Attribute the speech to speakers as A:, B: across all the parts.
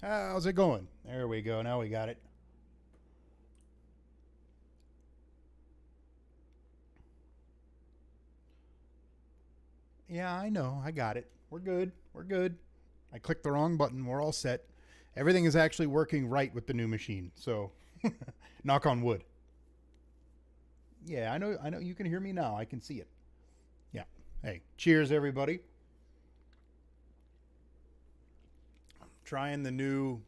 A: How's it going? There we go. Now we got it. Yeah, I know. I got it. We're good. We're good. I clicked the wrong button. We're all set. Everything is actually working right with the new machine. So, knock on wood. Yeah, I know. I know. You can hear me now. I can see it. Yeah. Hey, cheers, everybody. Trying the new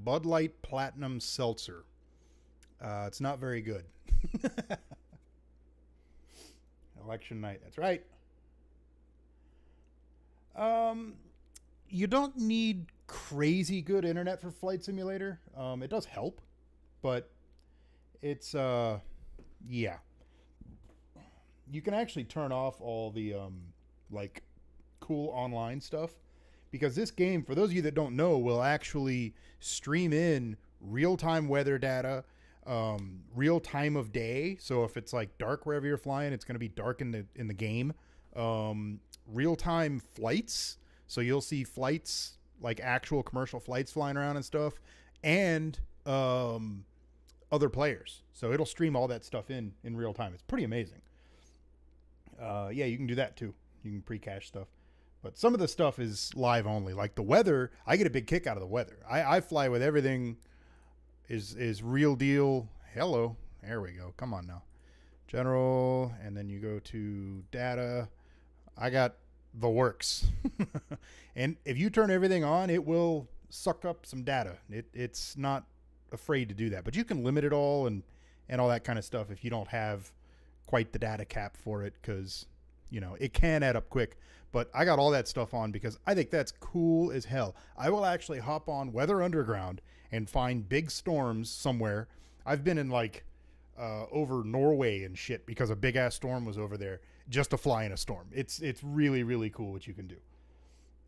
A: Bud Light Platinum Seltzer. It's not very good. Election night. That's right. Um, you don't need crazy good internet for Flight Simulator. It does help, but it's yeah. You can actually turn off all the like cool online stuff because this game, for those of you that don't know, will actually stream in real time weather data, real time of day. So if it's like dark wherever you're flying, it's going to be dark in the game. Real time flights. So you'll see flights like actual commercial flights flying around and stuff, and other players. So it'll stream all that stuff in real time. It's pretty amazing. Yeah, you can do that too. You can pre-cache stuff. But some of the stuff is live only. Like the weather, I get a big kick out of the weather. I fly with everything is real deal. Hello. There we go. Come on now. General, and then you go to data. I got the works. And if you turn everything on, it will suck up some data. It's not afraid to do that. But you can limit it all and all that kind of stuff if you don't have quite the data cap for it, because it can add up quick. But I got all that stuff on because I think that's cool as hell. I will actually hop on Weather Underground and find big storms somewhere. I've been in like over Norway and shit because a big ass storm was over there just to fly in a storm. It's really really cool what you can do.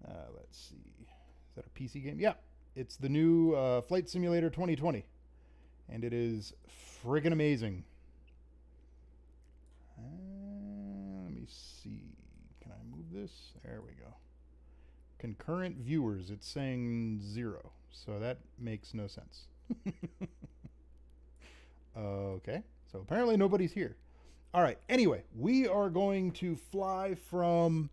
A: Let's see, is that a PC game? Yeah, it's the new Flight Simulator 2020, and it is friggin' amazing. Let me see. Can I move this? There we go. Concurrent viewers. It's saying 0, so that makes no sense. Okay, so apparently nobody's here. All right. Anyway, we are going to fly from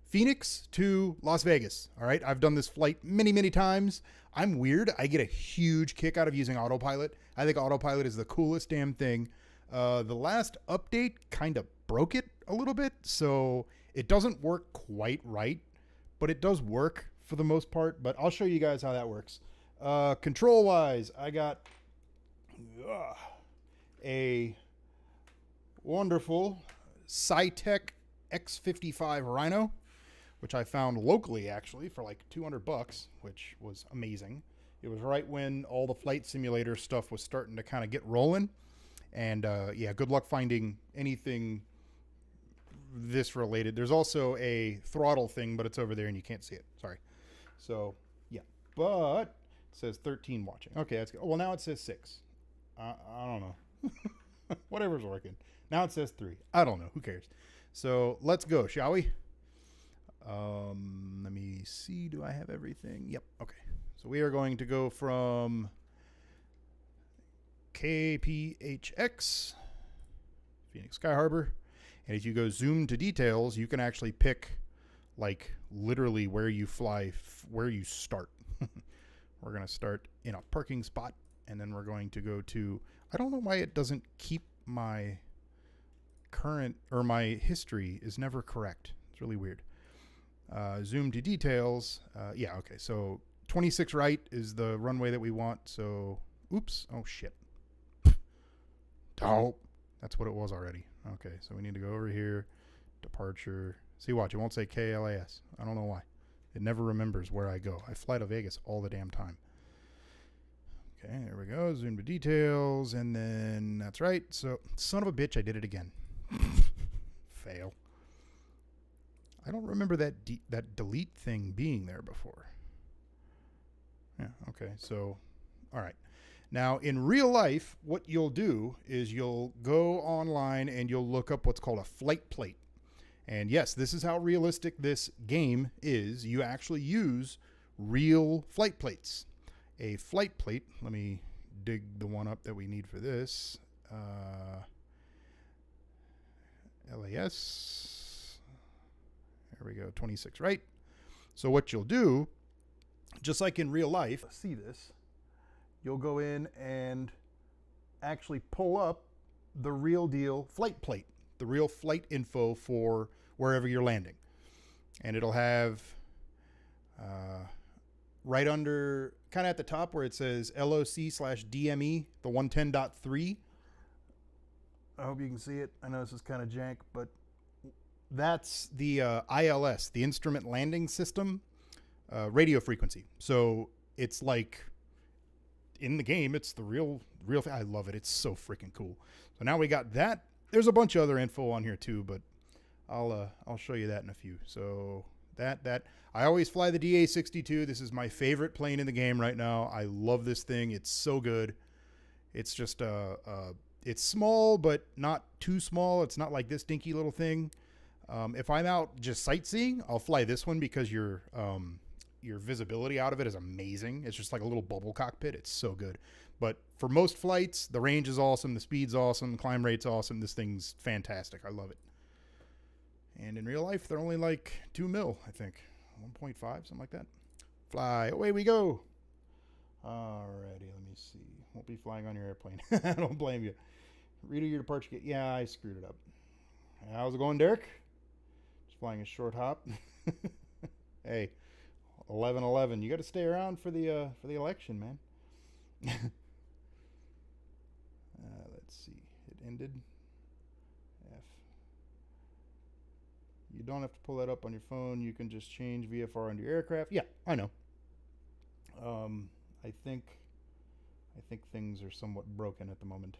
A: Phoenix to Las Vegas. All right. I've done this flight many, many times. I'm weird. I get a huge kick out of using autopilot. I think autopilot is the coolest damn thing. The last update kind of broke it a little bit, so it doesn't work quite right, but it does work for the most part. But I'll show you guys how that works. Control wise, I got a wonderful Cytec X55 Rhino, which I found locally actually for like $200, which was amazing. It was right when all the flight simulator stuff was starting to kind of get rolling. And yeah, good luck finding anything this related. There's also a throttle thing, but it's over there and you can't see it. Sorry. So yeah, but it says 13 watching. Okay, that's good. Well, now it says 6. I don't know. Whatever's working. Now it says 3. I don't know. Who cares? So let's go, shall we? Let me see. Do I have everything? Yep. Okay. So we are going to go from KPHX, Phoenix Sky Harbor. And if you go zoom to details, you can actually pick like literally where you fly, where you start. We're going to start in a parking spot, and then we're going to go to, I don't know why it doesn't keep my current, or my history is never correct. It's really weird. Zoom to details. Yeah, okay. So 26 right is the runway that we want. So, oops. Oh, shit. Oh, that's what it was already. Okay, so we need to go over here. Departure. See, watch. It won't say KLAS. I don't know why. It never remembers where I go. I fly to Vegas all the damn time. Okay, there we go. Zoom to details. And then that's right. So, son of a bitch, I did it again. Fail. I don't remember that that delete thing being there before. Yeah, okay. So, all right. Now, in real life, what you'll do is you'll go online and you'll look up what's called a flight plate. And yes, this is how realistic this game is. You actually use real flight plates. a flight plate. Let me dig the one up that we need for this. LAS. There we go, 26, right? So what you'll do, just like in real life, see this, you'll go in and actually pull up the real deal flight plate, the real flight info for wherever you're landing. And it'll have right under, kind of at the top where it says LOC/DME, the 110.3. I hope you can see it. I know this is kind of jank, but that's the ILS, the Instrument Landing System radio frequency. So it's like in the game, it's the real thing. I love it. It's so freaking cool. So now we got that. There's a bunch of other info on here too, but I'll show you that in a few. So that I always fly the DA-62. This is my favorite plane in the game right now. I love this thing. It's so good. It's just it's small, but not too small. It's not like this dinky little thing. If I'm out just sightseeing, I'll fly this one because your visibility out of it is amazing. It's just like a little bubble cockpit. It's so good. But for most flights, the range is awesome. The speed's awesome. The climb rate's awesome. This thing's fantastic. I love it. And in real life, they're only like 2 mil, I think. 1.5, something like that. Fly. Away we go. Alrighty, let me see. Won't be flying on your airplane. I don't blame you. Redo your departure gate. Yeah, I screwed it up. How's it going, Derek? Just flying a short hop. Hey, 11:11. You got to stay around for the election, man. Let's see. It ended. F. You don't have to pull that up on your phone. You can just change VFR on your aircraft. Yeah, I know. I think things are somewhat broken at the moment.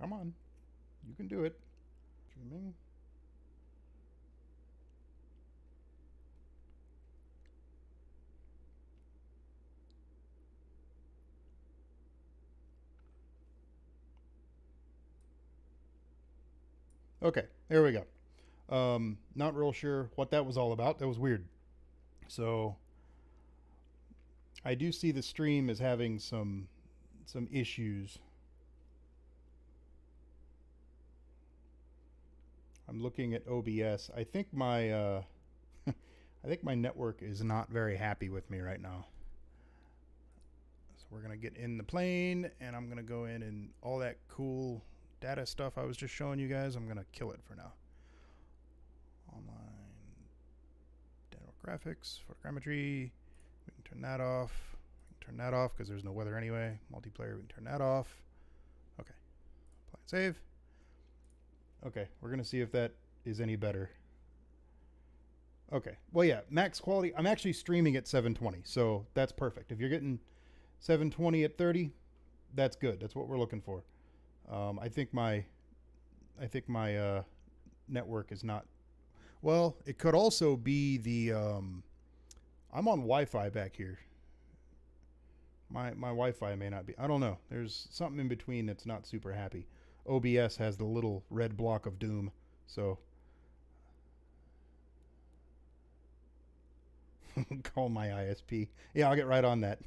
A: Come on. You can do it. Streaming. Okay, there we go. Not real sure what that was all about. That was weird. So I do see the stream is having some issues. I'm looking at OBS. I think my I think my network is not very happy with me right now. So we're gonna get in the plane, and I'm gonna go in and all that cool data stuff I was just showing you guys. I'm gonna kill it for now. Online data graphics, photogrammetry. We can turn that off. We can turn that off because there's no weather anyway. Multiplayer. We can turn that off. Okay. Apply and save. Okay, we're going to see if that is any better. Okay, well, yeah, max quality. I'm actually streaming at 720, so that's perfect. If you're getting 720 at 30, that's good. That's what we're looking for. I think my network is not. Well, it could also be the. I'm on Wi-Fi back here. My Wi-Fi may not be. I don't know. There's something in between that's not super happy. OBS has the little red block of doom, so call my ISP. Yeah, I'll get right on that.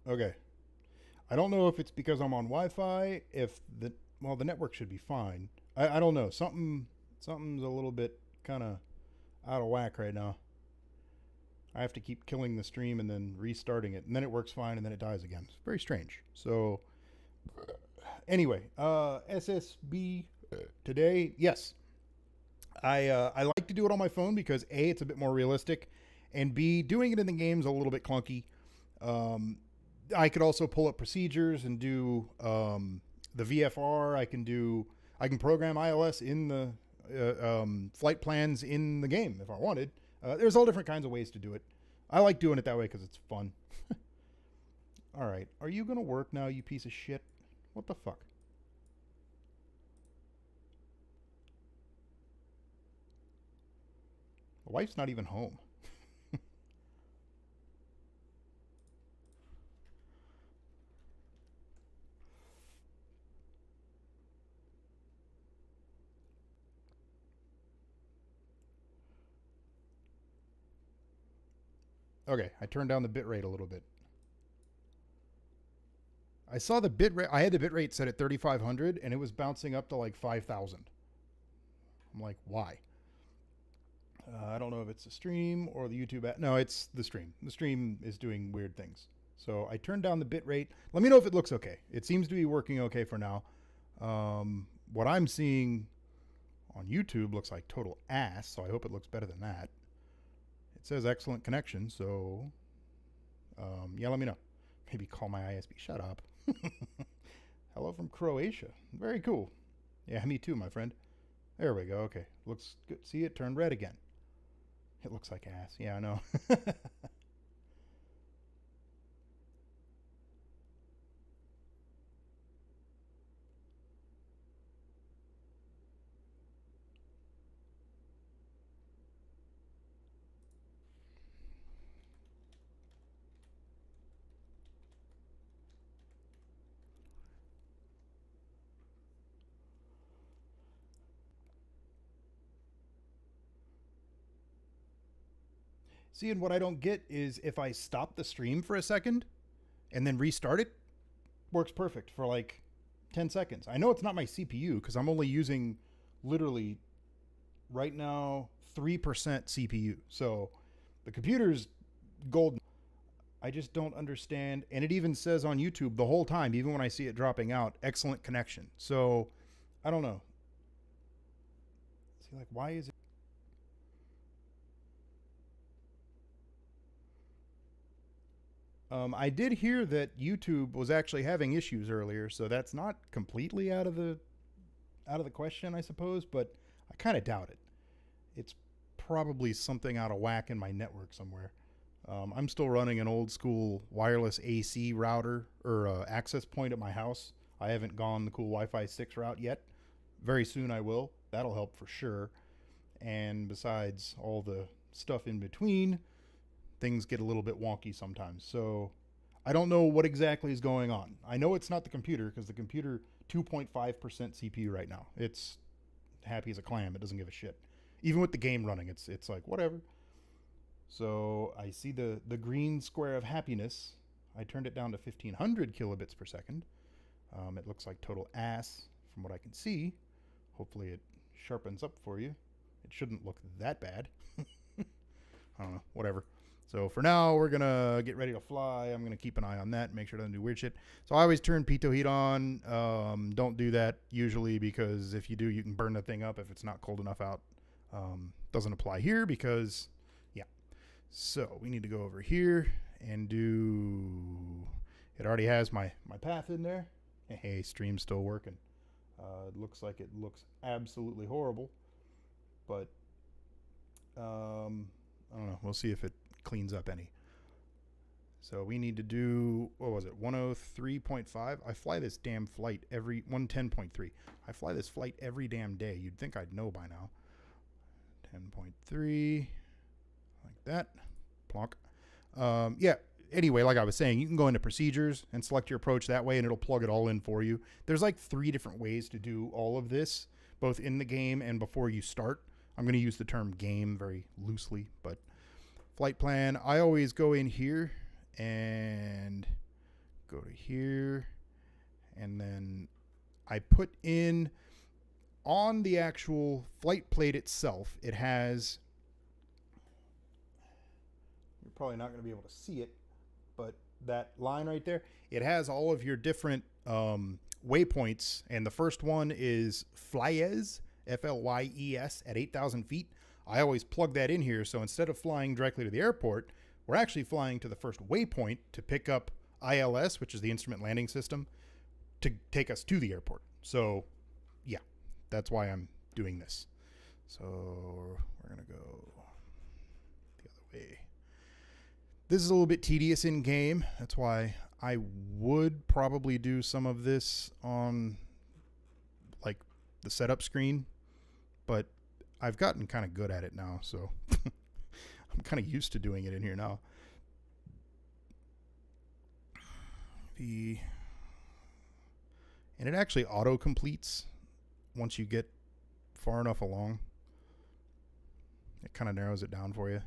A: Okay. I don't know if it's because I'm on Wi-Fi. If the network should be fine. I don't know. Something's a little bit kind of out of whack right now. I have to keep killing the stream and then restarting it, and then it works fine, and then it dies again. It's very strange. So anyway, SSB today. Yes, I like like to do it on my phone because A, it's a bit more realistic, and B, doing it in the game's a little bit clunky. I could also pull up procedures and do the VFR. I can program ILS in the flight plans in the game if I wanted. There's all different kinds of ways to do it. I like doing it that way because it's fun. All right, are you gonna work now, you piece of shit? What the fuck? The wife's not even home. Okay, I turned down the bitrate a little bit. I saw the bitrate. I had the bitrate set at 3,500, and it was bouncing up to like 5,000. I'm like, why? I don't know if it's the stream or the YouTube app. No, it's the stream. The stream is doing weird things. So I turned down the bitrate. Let me know if it looks okay. It seems to be working okay for now. What I'm seeing on YouTube looks like total ass, so I hope it looks better than that. It says excellent connection, so yeah, let me know. Maybe call my ISP. Shut up. Hello from Croatia. Very cool. Yeah, me too, my friend. There we go. Okay, looks good. See, it turned red again. It looks like ass. Yeah, I know. See, and what I don't get is if I stop the stream for a second and then restart it, works perfect for like 10 seconds. I know it's not my CPU because I'm only using literally right now 3% CPU. So the computer's golden. I just don't understand. And it even says on YouTube the whole time, even when I see it dropping out, excellent connection. So I don't know. See, like, why is it? I did hear that YouTube was actually having issues earlier, so that's not completely out of the question, I suppose, but I kind of doubt it. It's probably something out of whack in my network somewhere. I'm still running an old school wireless AC router or access point at my house. I haven't gone the cool Wi-Fi 6 route yet. Very soon I will. That'll help for sure. And besides all the stuff in between, things get a little bit wonky sometimes. So I don't know what exactly is going on. I know it's not the computer because the computer 2.5% CPU right now. It's happy as a clam. It doesn't give a shit. Even with the game running, it's like whatever. So I see the green square of happiness. I turned it down to 1500 kilobits per second. It looks like total ass from what I can see. Hopefully it sharpens up for you. It shouldn't look that bad. I don't know, whatever. So for now, we're going to get ready to fly. I'm going to keep an eye on that, make sure it doesn't do weird shit. So I always turn pitot heat on. Don't do that usually because if you do, you can burn the thing up if it's not cold enough out. Doesn't apply here because, yeah. So we need to go over here and do... It already has my path in there. Hey, stream's still working. It looks like it looks absolutely horrible. But, I don't know. We'll see if it cleans up any. So we need to do, what was it, 103.5? I fly this damn flight every, 110.3. I fly this flight every damn day. You'd think I'd know by now. 10.3, like that. Plonk. Yeah, anyway, like I was saying, you can go into procedures and select your approach that way, and it'll plug it all in for you. There's like 3 different ways to do all of this, both in the game and before you start. I'm going to use the term game very loosely, but flight plan, I always go in here and go to here, and then I put in on the actual flight plate itself, it has, you're probably not going to be able to see it, but that line right there, it has all of your different waypoints, and the first one is Flyes, Flyes, at 8,000 feet. I always plug that in here. So instead of flying directly to the airport, we're actually flying to the first waypoint to pick up ILS, which is the instrument landing system, to take us to the airport. So yeah, that's why I'm doing this. So we're going to go the other way. This is a little bit tedious in game. That's why I would probably do some of this on like the setup screen, but I've gotten kind of good at it now, so I'm kind of used to doing it in here now. And it actually auto completes once you get far enough along. It kind of narrows it down for you.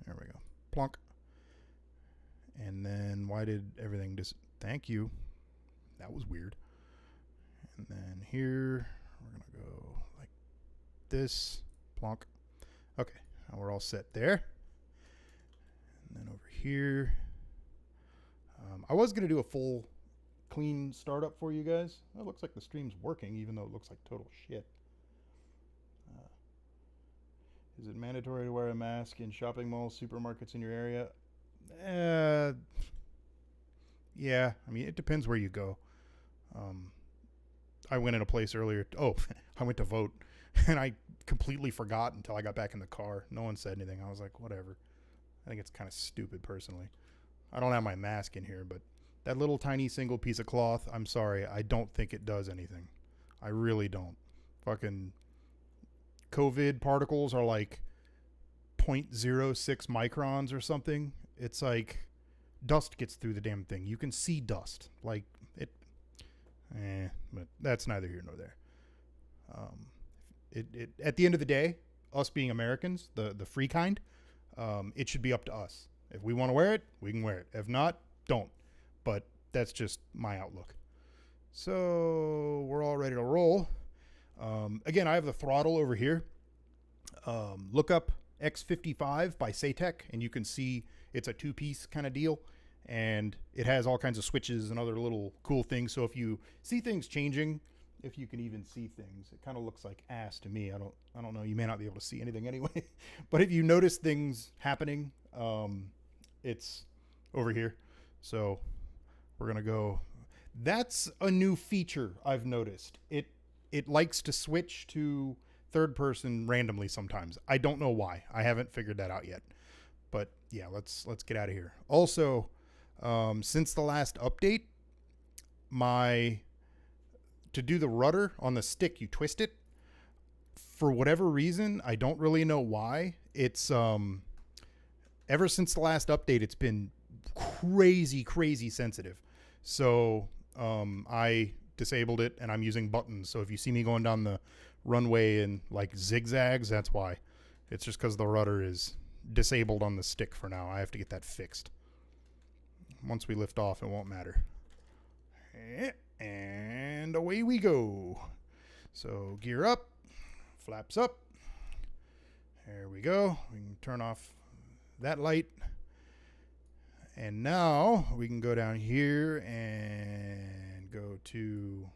A: There we go. Plonk. And then why did everything just... Thank you. That was weird. And then here, we're going to go like this. Plonk. Okay, now we're all set there. And then over here, I was going to do a full clean startup for you guys. It looks like the stream's working, even though it looks like total shit. Is it mandatory to wear a mask in shopping malls, supermarkets in your area? Yeah, I mean, it depends where you go. I went in a place earlier. I went to vote, and I completely forgot until I got back in the car. No one said anything. I was like, whatever. I think it's kind of stupid, personally. I don't have my mask in here, but that little tiny single piece of cloth, I'm sorry, I don't think it does anything. I really don't. Fucking COVID particles are like 0.06 microns or something. It's like dust gets through the damn thing. You can see dust. Like it. But that's neither here nor there. At the end of the day, us being Americans, the free kind, it should be up to us. If we want to wear it, we can wear it. If not, don't. But that's just my outlook. So we're all ready to roll. Again, I have the throttle over here. Look up X55 by Satec, and you can see it's a two-piece kind of deal, and it has all kinds of switches and other little cool things. So if you see things changing, if you can even see things, it kind of looks like ass to me. I don't know. You may not be able to see anything anyway, but if you notice things happening, it's over here. So we're gonna go. That's a new feature I've noticed. It likes to switch to third person randomly sometimes. I don't know why. I haven't figured that out yet. But yeah, let's get out of here. Also, since the last update, to do the rudder on the stick, you twist it. For whatever reason, I don't really know why. It's ever since the last update, it's been crazy sensitive. So I disabled it, and I'm using buttons. So if you see me going down the runway in like zigzags, that's why. It's just because the rudder is disabled on the stick for now. I have to get that fixed. Once we lift off, it won't matter. And away we go. So gear up, flaps up. There we go. We can turn off that light. And now we can go down here and go to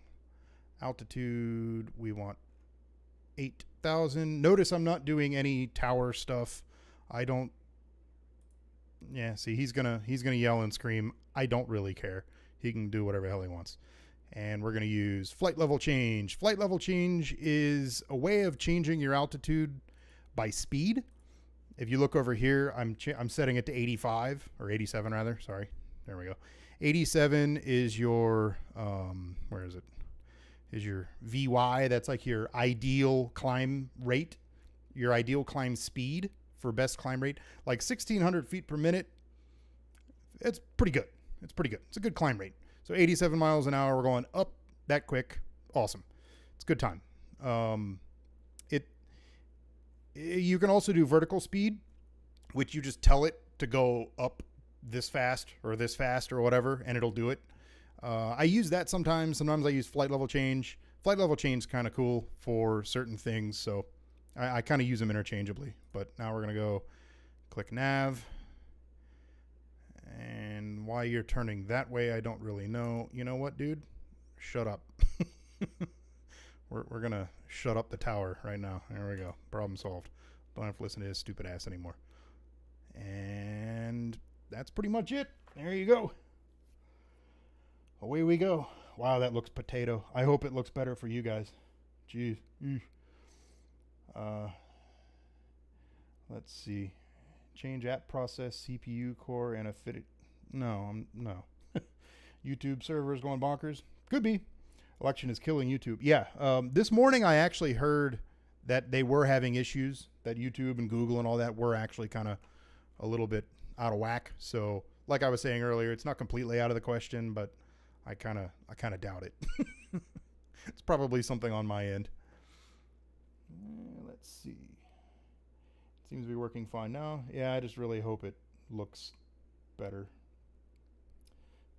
A: altitude. We want 8,000. Notice I'm not doing any tower stuff. I don't. Yeah, see, he's gonna yell and scream. I don't really care. He can do whatever the hell he wants. And we're gonna use flight level change. Flight level change is a way of changing your altitude by speed. If you look over here, I'm setting it to 85 or 87 rather. Sorry, there we go. 87 is your where is it? Is your VY. That's like your ideal climb rate, your ideal climb speed for best climb rate. Like 1,600 feet per minute. It's pretty good. It's pretty good. It's a good climb rate. So 87 miles an hour. We're going up that quick. Awesome. It's a good time. You can also do vertical speed, which you just tell it to go up this fast or whatever, and it'll do it. I use that sometimes. Sometimes I use flight level change. Flight level change is kind of cool for certain things, so I kind of use them interchangeably. But now we're going to go click nav. And why you're turning that way, I don't really know. You know what, dude? Shut up. We're going to shut up the tower right now. There we go. Problem solved. Don't have to listen to his stupid ass anymore. And that's pretty much it. There you go. Away we go. Wow, that looks potato. I hope it looks better for you guys. Jeez. Let's see. Change app process, CPU core, and a fitted. No. YouTube servers going bonkers. Could be. Election is killing YouTube. Yeah. This morning I actually heard that they were having issues, that YouTube and Google and all that were actually kind of a little bit out of whack. So like I was saying earlier, it's not completely out of the question, but I kind of doubt it. It's probably something on my end. Let's see. Seems to be working fine now. Yeah, I just really hope it looks better.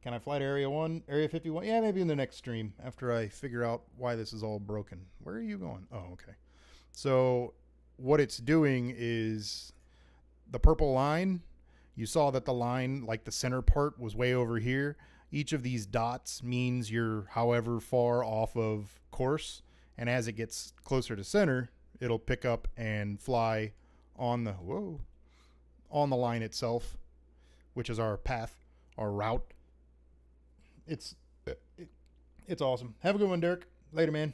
A: Can I fly to Area 1, Area 51? Yeah, maybe in the next stream after I figure out why this is all broken. Where are you going? Oh, okay. So what it's doing is the purple line, you saw that the line, like the center part, was way over here. Each of these dots means you're however far off of course. And as it gets closer to center, it'll pick up and fly on the, on the line itself, which is our path, our route. It's awesome. Have a good one, Derek. Later, man.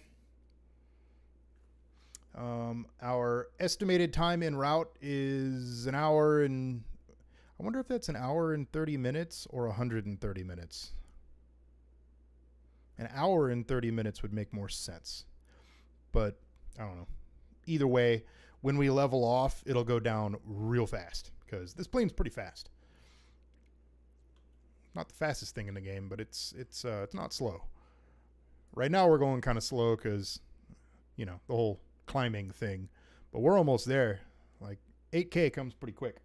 A: Our estimated time en route is an hour and I wonder if that's an hour and 30 minutes or 130 minutes. An hour and 30 minutes would make more sense. But I don't know. Either way, when we level off, it'll go down real fast because this plane's pretty fast. Not the fastest thing in the game, but it's not slow. Right now we're going kind of slow because, you know, the whole climbing thing. But we're almost there. Like 8K comes pretty quick.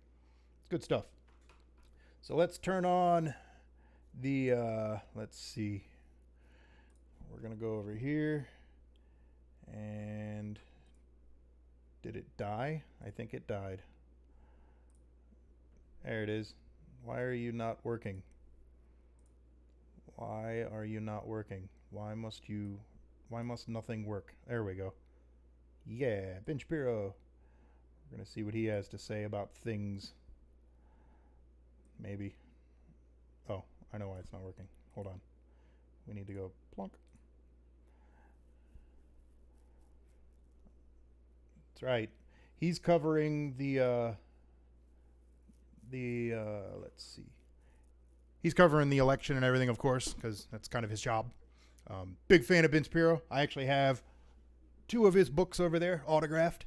A: It's good stuff. So let's turn on the, let's see. We're going to go over here. And did it die? I think it died. There it is. Why are you not working? Why are you not working? Why must nothing work? There we go. Yeah, Ben Shapiro. We're going to see what he has to say about things. Maybe. Oh, I know why it's not working. Hold on. We need to go plunk. That's right. He's covering the let's see. He's covering the election and everything, of course, because that's kind of his job. Big fan of Ben Shapiro. I actually have 2 of his books over there, autographed.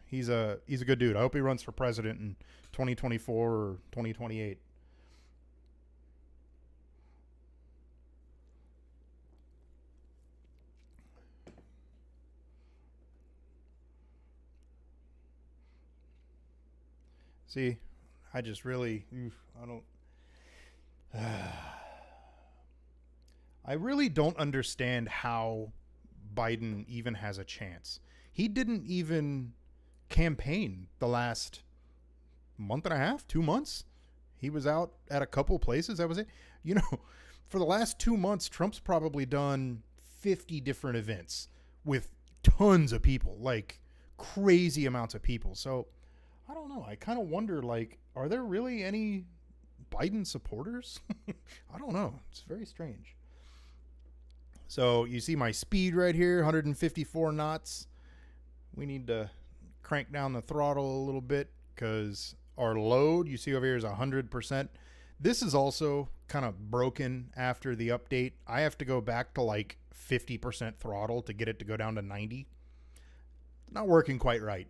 A: He's a good dude. I hope he runs for president in 2024 or 2028. See, I just really, I really don't understand how Biden even has a chance. He didn't even campaign the last month and a half, 2 months. He was out at a couple places. That was it. You know, for the last 2 months, Trump's probably done 50 different events with tons of people, like crazy amounts of people. So I don't know. I kind of wonder, like, are there really any Biden supporters? I don't know. It's very strange. So you see my speed right here, 154 knots. We need to crank down the throttle a little bit because our load, you see over here, is 100%. This is also kind of broken after the update. I have to go back to like 50% throttle to get it to go down to 90. Not working quite right.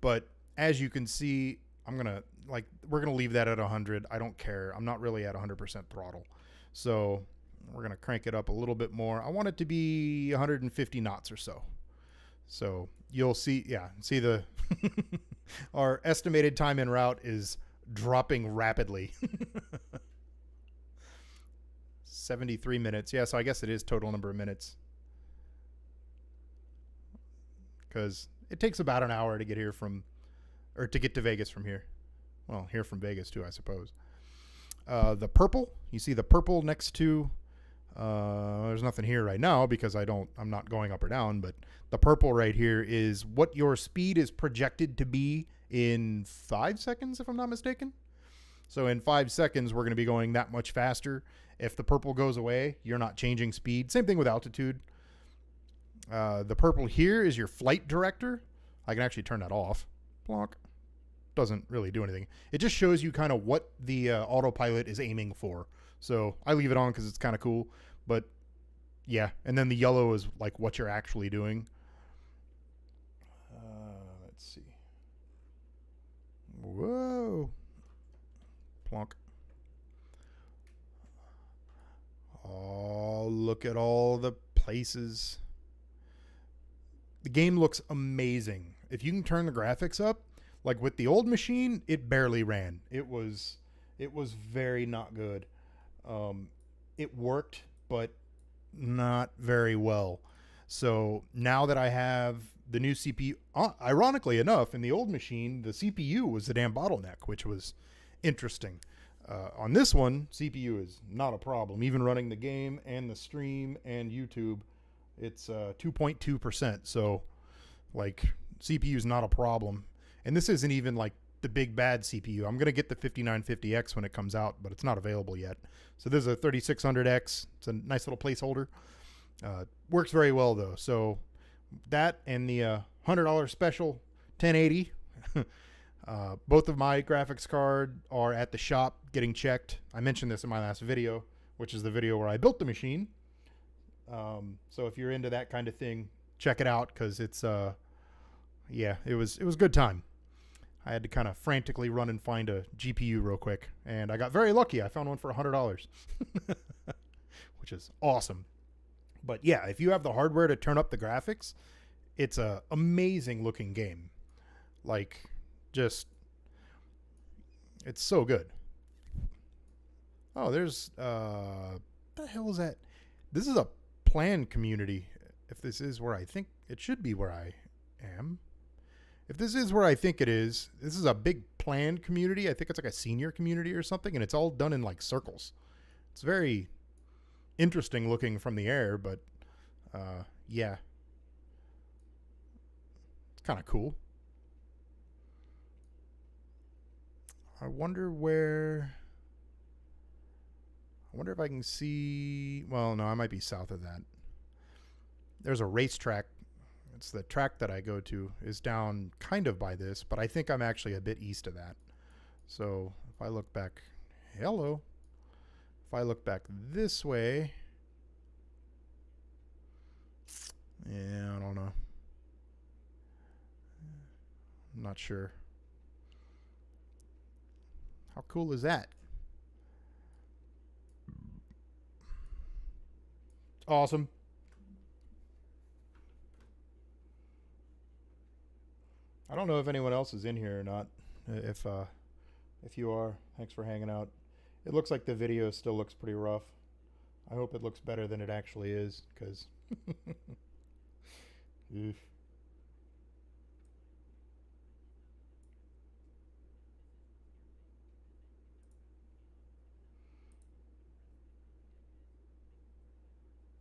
A: But as you can see, we're going to leave that at 100. I don't care. I'm not really at 100% throttle. So we're going to crank it up a little bit more. I want it to be 150 knots or so. So you'll see, see the, our estimated time en route is dropping rapidly. 73 minutes. Yeah, so I guess it is total number of minutes. Because it takes about an hour to get here to get to Vegas from here. Well, here from Vegas too, I suppose. The purple, you see the purple next to There's nothing here right now because I'm not going up or down, but the purple right here is what your speed is projected to be in 5 seconds, if I'm not mistaken. So in 5 seconds, we're going to be going that much faster. If the purple goes away, you're not changing speed. Same thing with altitude. The purple here is your flight director. I can actually turn that off. Plonk. Doesn't really do anything. It just shows you kind of what the autopilot is aiming for. So I leave it on because it's kind of cool. But yeah, and then the yellow is like what you're actually doing. Let's see. Whoa. Plonk. Oh, look at all the places. The game looks amazing. If you can turn the graphics up, like with the old machine, it barely ran. It was very not good. It worked, but not very well. So now that I have the new CPU, ironically enough, in the old machine, the CPU was the damn bottleneck, which was interesting. On this one, CPU is not a problem. Even running the game and the stream and YouTube, it's 2.2%. So, like, CPU is not a problem. And this isn't even like the big bad CPU. I'm going to get the 5950X when it comes out, but it's not available yet. So this is a 3600X. It's a nice little placeholder. Works very well, though. So that and the $100 special 1080. Both of my graphics card are at the shop getting checked. I mentioned this in my last video, which is the video where I built the machine. So if you're into that kind of thing, check it out because it's yeah, it was a good time. I had to kind of frantically run and find a GPU real quick, and I got very lucky. I found one for $100, which is awesome. But yeah, if you have the hardware to turn up the graphics, it's a amazing looking game. Like, just, it's so good. Oh, there's, what the hell is that? This is a planned community. If this is where I think it should be where I am. If this is where I think it is, this is a big planned community. I think it's like a senior community or something, and it's all done in like circles. It's very interesting looking from the air, but yeah. It's kind of cool. I wonder if I can see, well, no, I might be south of that. There's a racetrack. It's the track that I go to is down kind of by this, but I think I'm actually a bit east of that. So if I look back, hello. If I look back this way, yeah, I don't know. I'm not sure. How cool is that? Awesome. I don't know if anyone else is in here or not. If you are, thanks for hanging out. It looks like the video still looks pretty rough. I hope it looks better than it actually is, because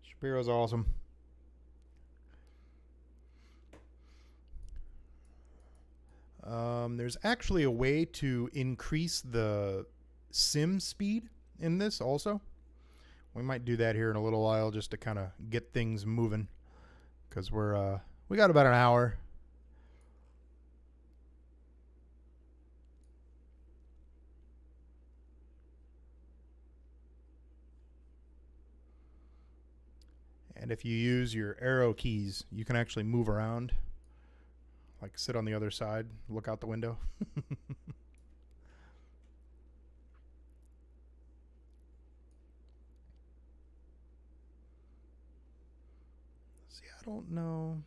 A: Shapiro's awesome. There's actually a way to increase the sim speed in this also. We might do that here in a little while just to kind of get things moving, because we got about an hour. And if you use your arrow keys, you can actually move around. Like sit on the other side, look out the window. See, I don't know.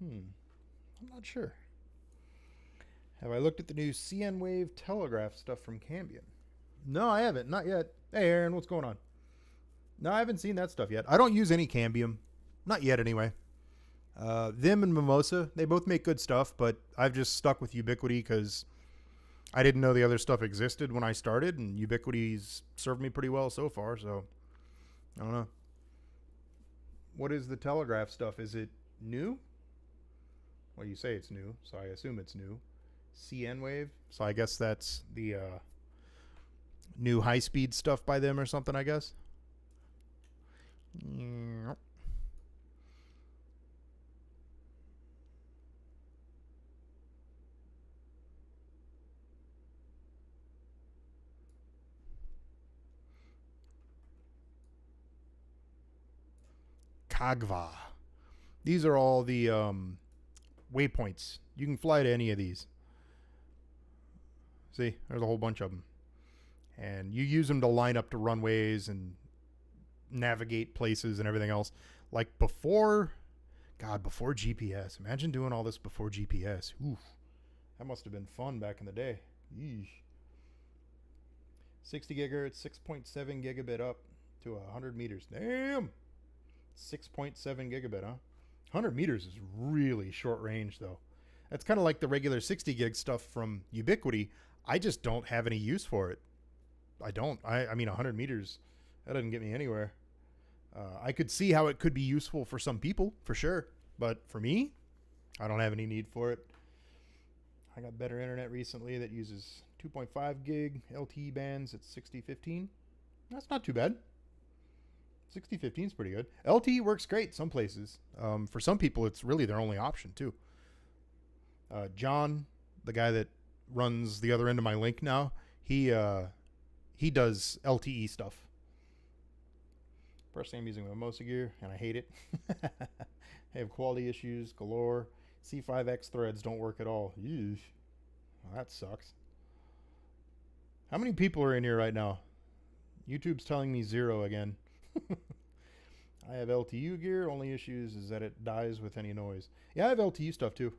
A: I'm not sure. Have I looked at the new CN Wave telegraph stuff from Cambion? No, I haven't. Not yet. Hey, Aaron, what's going on? No, I haven't seen that stuff yet. I don't use any Cambium. Not yet, anyway. Them and Mimosa, they both make good stuff, but I've just stuck with Ubiquiti because I didn't know the other stuff existed when I started, and Ubiquity's served me pretty well so far, so I don't know. What is the Telegraph stuff? Is it new? Well, you say it's new, so I assume it's new. CN Wave, so I guess that's the new high-speed stuff by them or something, I guess. Yep. Kagva. These are all the waypoints. You can fly to any of these. See, there's a whole bunch of them. And you use them to line up to runways and navigate places and everything else. Like before GPS. Imagine doing all this before GPS. Oof. That must have been fun back in the day. Yeesh. 60 gigahertz, 6.7 gigabit up to 100 meters. Damn! 6.7 gigabit, huh? 100 meters is really short range, though. That's kind of like the regular 60 gig stuff from Ubiquity. I just don't have any use for it. I don't. I mean, 100 meters, that doesn't get me anywhere. I could see how it could be useful for some people, for sure. But for me, I don't have any need for it. I got better internet recently that uses 2.5 gig LTE bands at 6015. That's not too bad. 6015 is pretty good. LTE works great some places. For some people, it's really their only option, too. John, the guy that runs the other end of my link now, he does LTE stuff. Personally, I'm using Mimosa gear, and I hate it. I have quality issues galore. C5X threads don't work at all. Eesh. Well, that sucks. How many people are in here right now? YouTube's telling me 0 again. I have LTU gear. Only issues is that it dies with any noise. Yeah, I have LTU stuff too.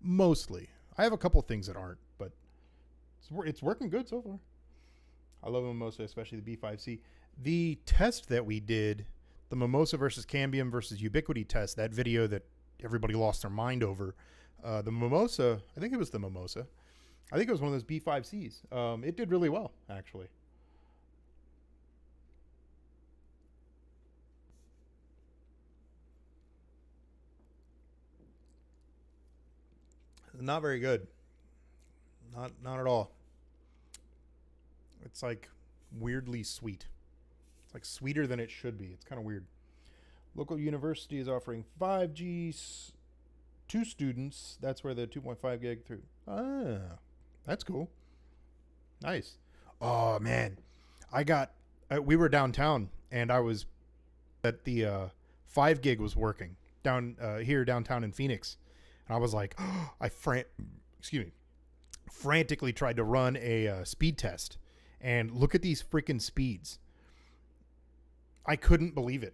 A: Mostly. I have a couple things that aren't, but it's working good so far. I love Mimosa, especially the B5C. The test that we did, the Mimosa versus Cambium versus Ubiquity test, that video that everybody lost their mind over, the Mimosa, I think it was the Mimosa. I think it was one of those B5Cs. It did really well, actually. Not very good. Not at all. It's like weirdly sweet. It's like sweeter than it should be. It's kind of weird. Local university is offering 5G to students. That's where the 2.5 gig through. Ah, that's cool. Nice. Oh man, we were downtown and I was at the 5 gig was working down here downtown in Phoenix. And I was like, frantically tried to run a speed test. And look at these freaking speeds. I couldn't believe it.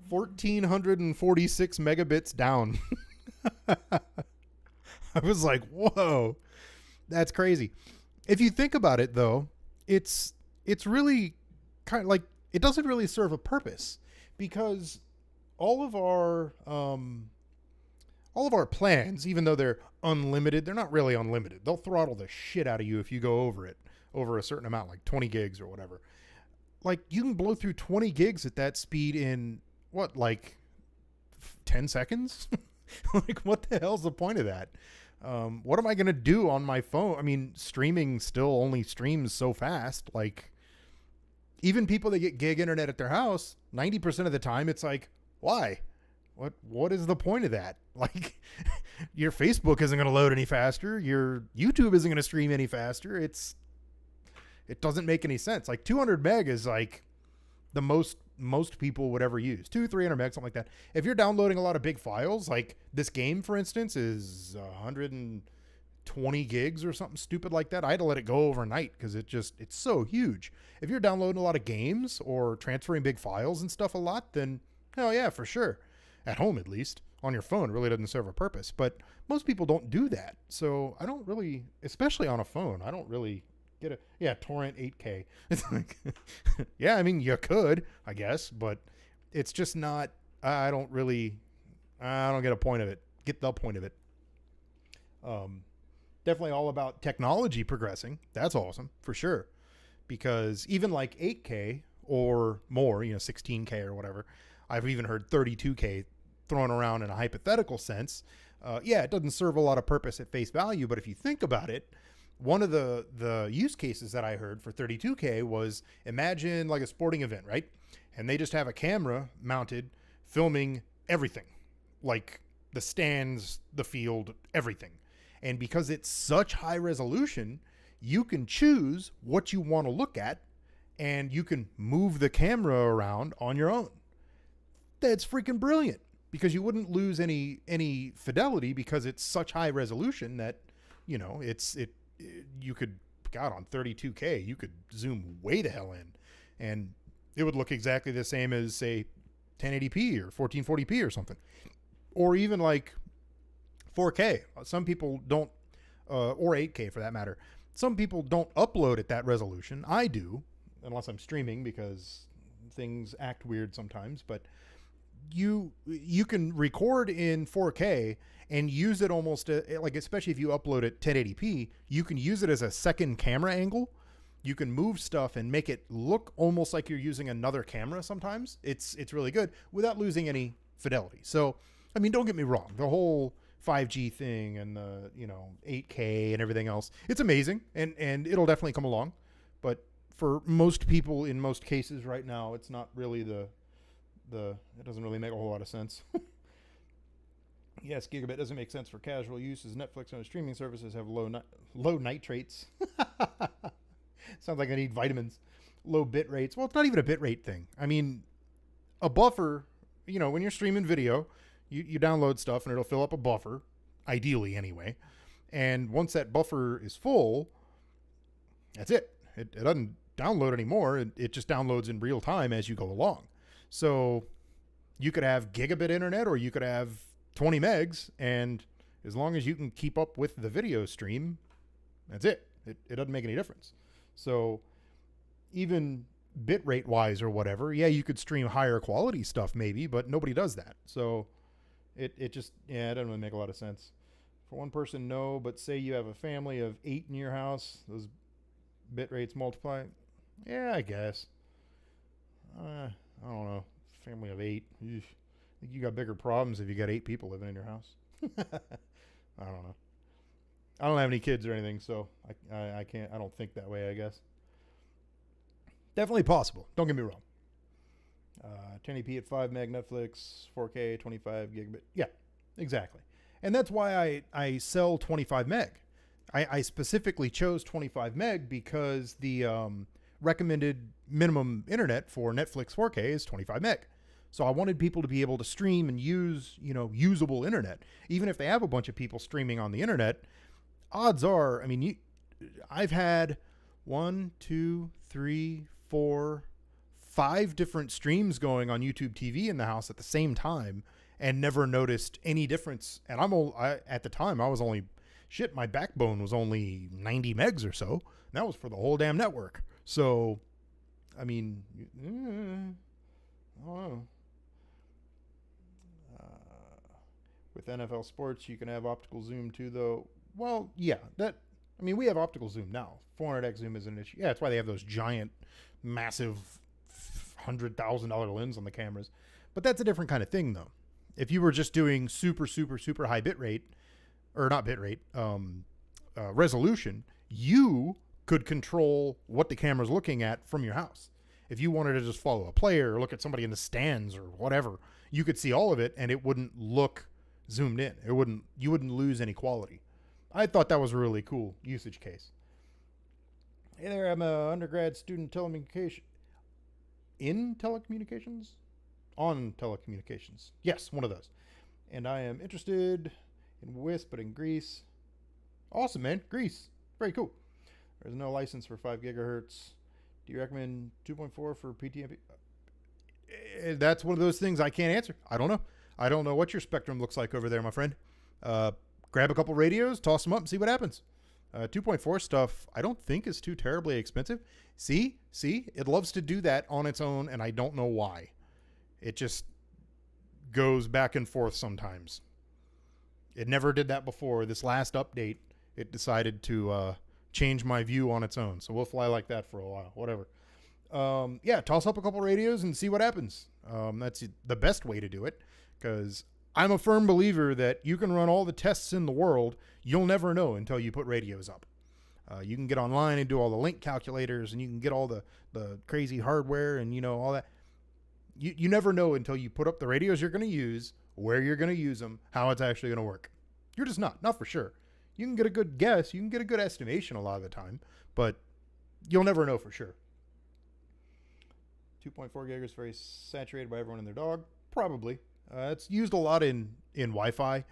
A: 1,446 megabits down. I was like, whoa, that's crazy. If you think about it, though, it's really kind of like, it doesn't really serve a purpose because all of our plans, even though they're unlimited, they're not really unlimited. They'll throttle the shit out of you if you go over a certain amount, like 20 gigs or whatever. Like you can blow through 20 gigs at that speed in what, like 10 seconds? Like what the hell's the point of that? What am I going to do on my phone? I mean, streaming still only streams so fast. Like even people that get gig internet at their house, 90% of the time it's like, why? What is the point of that? Like your Facebook isn't going to load any faster. Your YouTube isn't going to stream any faster. It doesn't make any sense. Like 200 meg is like the most people would ever use. 300 meg, something like that. If you're downloading a lot of big files, like this game, for instance, is 120 gigs or something stupid like that. I had to let it go overnight because it's so huge. If you're downloading a lot of games or transferring big files and stuff a lot, then hell yeah, for sure. At home, at least. On your phone, really doesn't serve a purpose. But most people don't do that. So I don't really, especially on a phone, I don't really get torrent 8K. It's like, yeah, I mean, you could, I guess, but it's just not I don't get a point of it. Get the point of it. Definitely all about technology progressing. That's awesome for sure. Because even like 8K or more, 16K or whatever, I've even heard 32K thrown around in a hypothetical sense. It doesn't serve a lot of purpose at face value, but if you think about it, one of the use cases that I heard for 32K was, imagine like a sporting event, right? And they just have a camera mounted filming everything, like the stands, the field, everything. And because it's such high resolution, you can choose what you want to look at, and you can move the camera around on your own. That's freaking brilliant, because you wouldn't lose any fidelity, because it's such high resolution that, you could, God, on 32K, you could zoom way the hell in, and it would look exactly the same as, say, 1080p or 1440p or something, or even like 4K. Some people don't, or 8K for that matter. Some people don't upload at that resolution. I do, unless I'm streaming, because things act weird sometimes. But you can record in 4K and use it almost like, especially if you upload it 1080p, you can use it as a second camera angle. You can move stuff and make it look almost like you're using another camera sometimes. It's really good without losing any fidelity. So, I mean, don't get me wrong. The whole 5G thing and the, 8K and everything else, it's amazing, and it'll definitely come along. But for most people in most cases right now, it's not really it doesn't really make a whole lot of sense. Yes, gigabit doesn't make sense for casual use, as Netflix and other streaming services have low nitrates. Sounds like I need vitamins. Low bit rates. Well, it's not even a bit rate thing. I mean, a buffer, when you're streaming video, you download stuff and it'll fill up a buffer, ideally anyway. And once that buffer is full, that's it. It doesn't download anymore. It just downloads in real time as you go along. So you could have gigabit internet, or you could have 20 megs, and as long as you can keep up with the video stream, that's it. It doesn't make any difference. So even bit rate wise or whatever, yeah, you could stream higher quality stuff maybe, but nobody does that. So it just, it doesn't really make a lot of sense. For one person, no, but say you have a family of 8 in your house, those bit rates multiply. Yeah, I guess. I don't know. Family of 8. Eesh. I think you got bigger problems if you got 8 people living in your house. I don't know. I don't have any kids or anything, so I can't. I don't think that way, I guess. Definitely possible. Don't get me wrong. 1080p at 5 meg Netflix, 4K, 25 gigabit. Yeah, exactly. And that's why I sell 25 meg. I specifically chose 25 meg because the recommended minimum internet for Netflix 4K is 25 meg. So I wanted people to be able to stream and use, usable internet. Even if they have a bunch of people streaming on the internet, odds are, I mean, I've had 1, 2, 3, 4, 5 different streams going on YouTube TV in the house at the same time and never noticed any difference. And at the time, I was only, my backbone was only 90 megs or so. And that was for the whole damn network. So, I mean, I don't know. With NFL sports, you can have optical zoom too, though. Well, yeah, we have optical zoom now. 400x zoom isn't an issue. Yeah, that's why they have those giant, massive $100,000 lens on the cameras. But that's a different kind of thing, though. If you were just doing super, super, super high bit rate, or not bit rate, resolution, you could control what the camera's looking at from your house. If you wanted to just follow a player or look at somebody in the stands or whatever, you could see all of it and it wouldn't look zoomed in. You wouldn't lose any quality. I thought that was a really cool usage case. Hey there, I'm an undergrad student in telecommunications? On telecommunications. Yes, one of those. And I am interested in WISP, but in Greece. Awesome, man. Greece. Very cool. There's no license for 5 gigahertz. Do you recommend 2.4 for PTMP? That's one of those things I can't answer. I don't know. I don't know what your spectrum looks like over there, my friend. Grab a couple radios, toss them up, and see what happens. 2.4 stuff, I don't think is too terribly expensive. See, it loves to do that on its own, and I don't know why. It just, goes back and forth sometimes. It never did that before. This last update, it decided to change my view on its own. So we'll fly like that for a while, whatever. Yeah, toss up a couple radios and see what happens. That's the best way to do it, because I'm a firm believer that you can run all the tests in the world. You'll never know until you put radios up. You can get online and do all the link calculators, and you can get all the crazy hardware and, you know, all that. You never know until you put up the radios you're going to use, where you're going to use them, how it's actually going to work. You're just not for sure. You can get a good guess. You can get a good estimation a lot of the time, but you'll never know for sure. 2.4 gigahertz is very saturated by everyone and their dog. Probably. It's used a lot in Wi-Fi,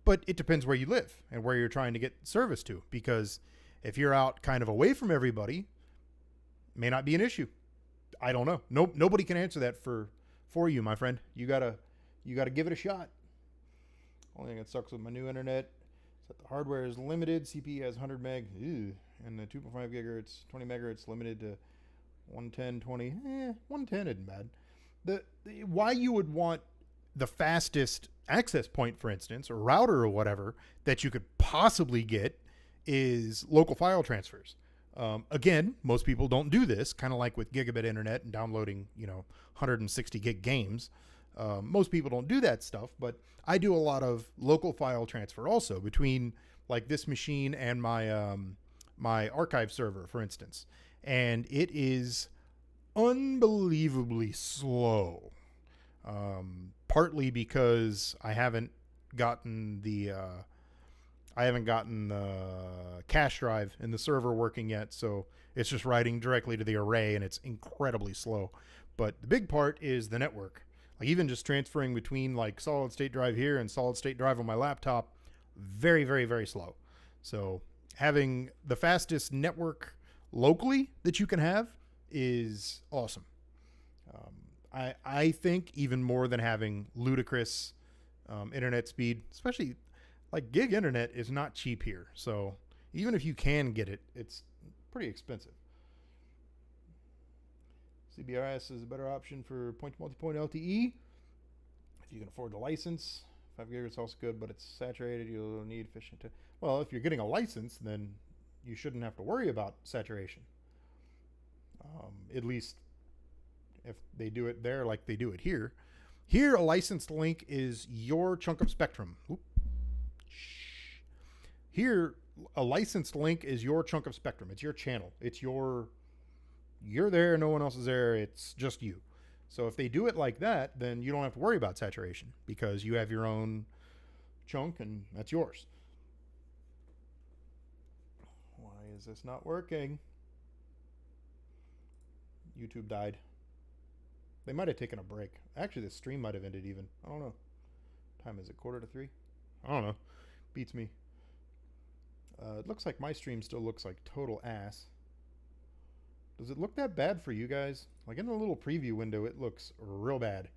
A: but it depends where you live and where you're trying to get service to, because if you're out kind of away from everybody, it may not be an issue. I don't know. Nobody can answer that for you, my friend. You gotta give it a shot. Only thing that sucks with my new internet is that the hardware is limited. CPU has 100 meg, and the 2.5 gigahertz, 20 megahertz limited to 110, 20. 110 isn't bad. Why you would want the fastest access point, for instance, or router or whatever that you could possibly get is local file transfers. Again, most people don't do this, kind of like with gigabit internet and downloading, 160 gig games. Most people don't do that stuff, but I do a lot of local file transfer also between like this machine and my my archive server, for instance. And it is unbelievably slow. Partly because I haven't gotten the cache drive in the server working yet, so it's just writing directly to the array, and it's incredibly slow. But the big part is the network. Like even just transferring between like solid state drive here and solid state drive on my laptop, very, very, very slow. So having the fastest network locally that you can have is awesome. I think even more than having ludicrous internet speed, especially like gig internet is not cheap here. So even if you can get it, it's pretty expensive. CBRS is a better option for point-to-multipoint LTE. If you can afford the license, 5 gigahertz is also good, but it's saturated. You'll need efficient. Well, if you're getting a license, then you shouldn't have to worry about saturation. At least if they do it there like they do it here. Here, a licensed link is your chunk of spectrum. Here, a licensed link is your chunk of spectrum. It's your channel. You're there, no one else is there. It's just you. So if they do it like that, then you don't have to worry about saturation because you have your own chunk and that's yours. Why is this not working? YouTube died. They might have taken a break. Actually, the stream might have ended even. I don't know. Time is it? 2:45? I don't know. Beats me. It looks like my stream still looks like total ass. Does it look that bad for you guys? Like in the little preview window, it looks real bad.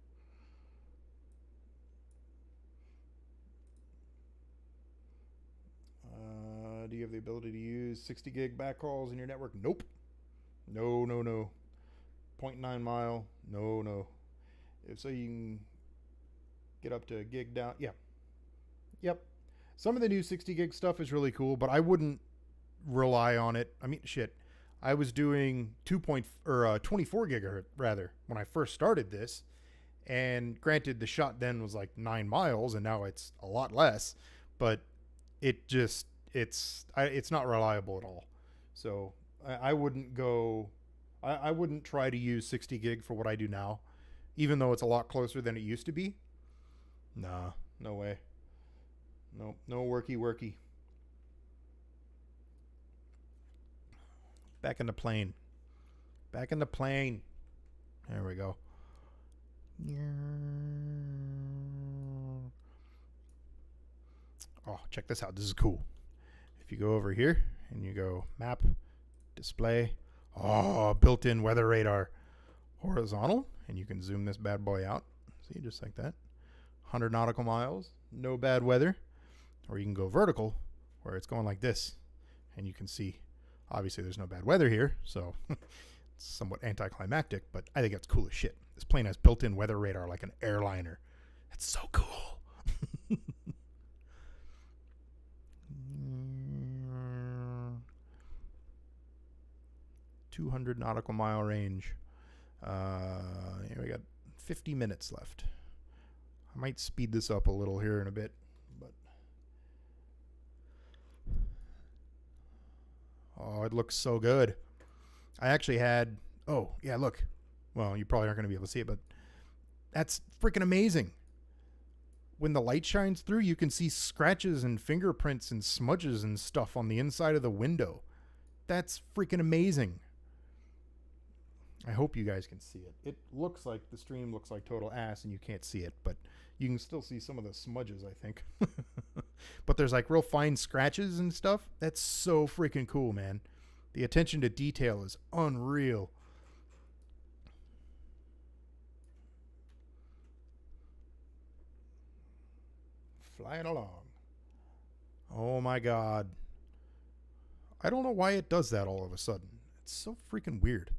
A: Do you have the ability to use 60 gig backhauls in your network? Nope. No. 0.9 mile. No. If so, you can get up to a gig down. Yeah. Yep. Some of the new 60 gig stuff is really cool, but I wouldn't rely on it. I mean, shit. I was doing 24 gigahertz rather when I first started this, and granted the shot then was like 9 miles and now it's a lot less, but it's not reliable at all. So I wouldn't go. I wouldn't try to use 60 gig for what I do now, even though it's a lot closer than it used to be. Nah, no way. No worky. Back in the plane. There we go. Oh, check this out. This is cool. If you go over here and you go map, display, built-in weather radar, horizontal, and you can zoom this bad boy out. See, just like that. 100 nautical miles, no bad weather. Or you can go vertical, where it's going like this, and you can see, obviously there's no bad weather here, so it's somewhat anticlimactic, but I think that's cool as shit. This plane has built-in weather radar like an airliner. That's so cool. 200 nautical mile range. We got 50 minutes left. I might speed this up a little here in a bit, but oh, it looks so good. I actually had, oh yeah, look. Well, you probably aren't going to be able to see it, but that's freaking amazing. When the light shines through, you can see scratches and fingerprints and smudges and stuff on the inside of the window. That's freaking amazing. I hope you guys can see it. It looks like the stream looks like total ass and you can't see it, but you can still see some of the smudges, I think. But there's like real fine scratches and stuff. That's so freaking cool, man. The attention to detail is unreal. Flying along. Oh my God. I don't know why it does that all of a sudden. It's so freaking weird.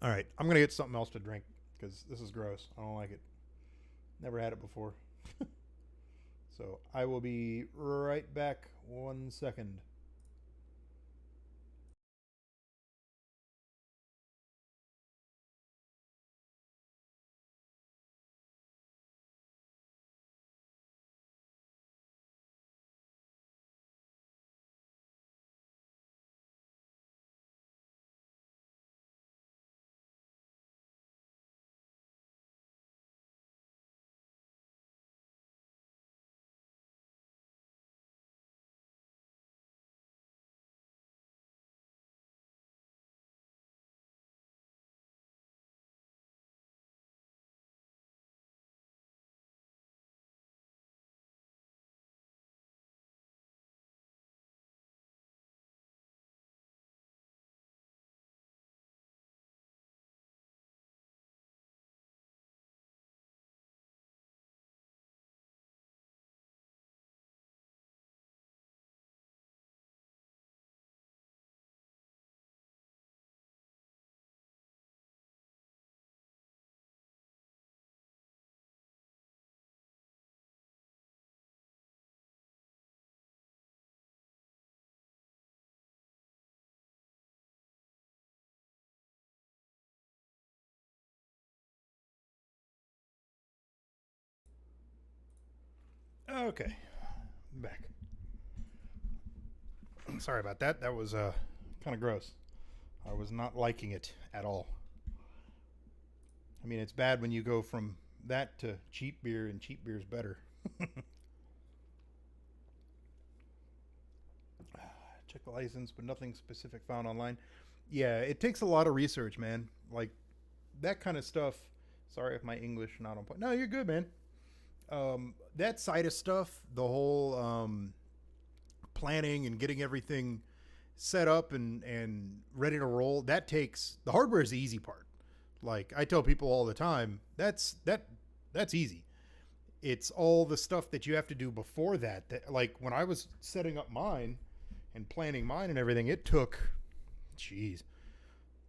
A: All right, I'm going to get something else to drink because this is gross. I don't like it. Never had it before. So I will be right back 1 second. Okay, back. Sorry about that. That was kind of gross. I was not liking it at all. I mean, it's bad when you go from that to cheap beer, and cheap beer is better. Check the license, but nothing specific found online. Yeah, it takes a lot of research, man. Like that kind of stuff. Sorry if my English not on point. No, you're good, man. That side of stuff, the whole planning and getting everything set up and ready to roll, that takes the hardware is the easy part. Like I tell people all the time, that's easy. It's all the stuff that you have to do before that. That like when I was setting up mine and planning mine and everything, it took, geez,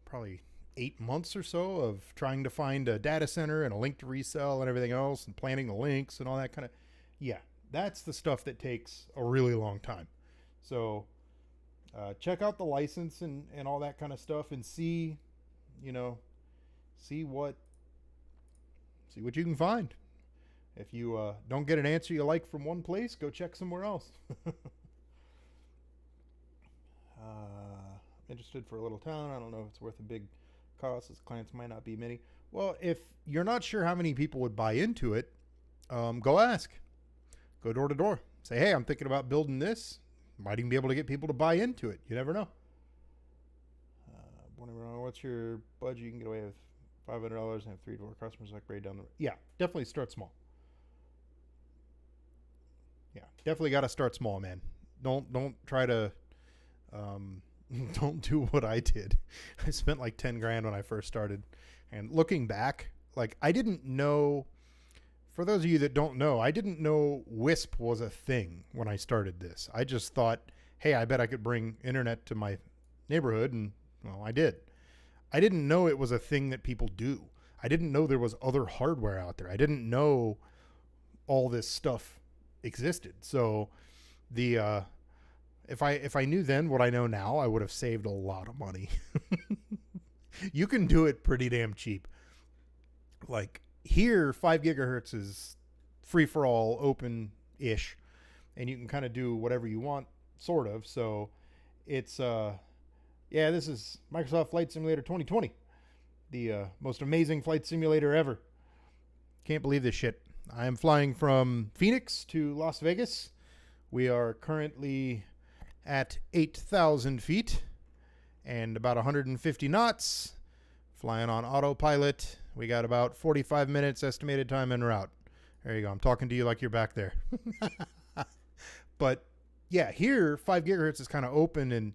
A: probably 8 months or so of trying to find a data center and a link to resell and everything else and planning the links and all that kind of, yeah, that's the stuff that takes a really long time. So check out the license and all that kind of stuff and see, you know, see what you can find. If you don't get an answer you like from one place, go check somewhere else. Interested for a little town. I don't know if it's worth a big cost, as clients might not be many. Well, if you're not sure how many people would buy into it, go ask. Go door to door. Say, hey, I'm thinking about building this. Might even be able to get people to buy into it. You never know. What's your budget? You can get away with $500 and have 3 to 4 customers like right down the road. Yeah, definitely start small. Yeah, definitely got to start small, man. Don't try to don't do what I did. I spent like 10 grand when I first started. And looking back, like I didn't know, for those of you that don't know, I didn't know WISP was a thing when I started this. I just thought, hey, I bet I could bring internet to my neighborhood. And well, I did. I didn't know it was a thing that people do. I didn't know there was other hardware out there. I didn't know all this stuff existed. So the if I knew then what I know now, I would have saved a lot of money. You can do it pretty damn cheap. Like here, 5 gigahertz is free for all, open ish, and you can kind of do whatever you want, sort of. So it's yeah, this is Microsoft Flight Simulator 2020, the most amazing flight simulator ever. Can't believe this shit. I am flying from Phoenix to Las Vegas. We are currently at 8,000 feet and about 150 knots, flying on autopilot. We got about 45 minutes estimated time en route. There you go. I'm talking to you like you're back there. But yeah, here 5 gigahertz is kind of open, and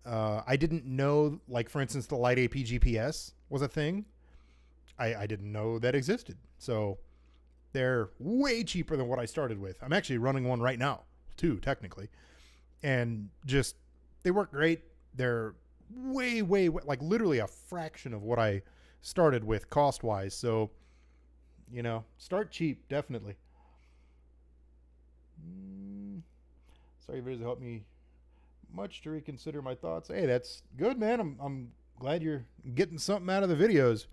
A: I didn't know, like for instance, the Light AP GPS was a thing. I didn't know that existed. So they're way cheaper than what I started with. I'm actually running one right now, too, technically. And just, they work great. They're way, like literally a fraction of what I started with cost-wise. So, you know, start cheap, definitely. Sorry, videos helped me much to reconsider my thoughts. Hey, that's good, man. I'm glad you're getting something out of the videos.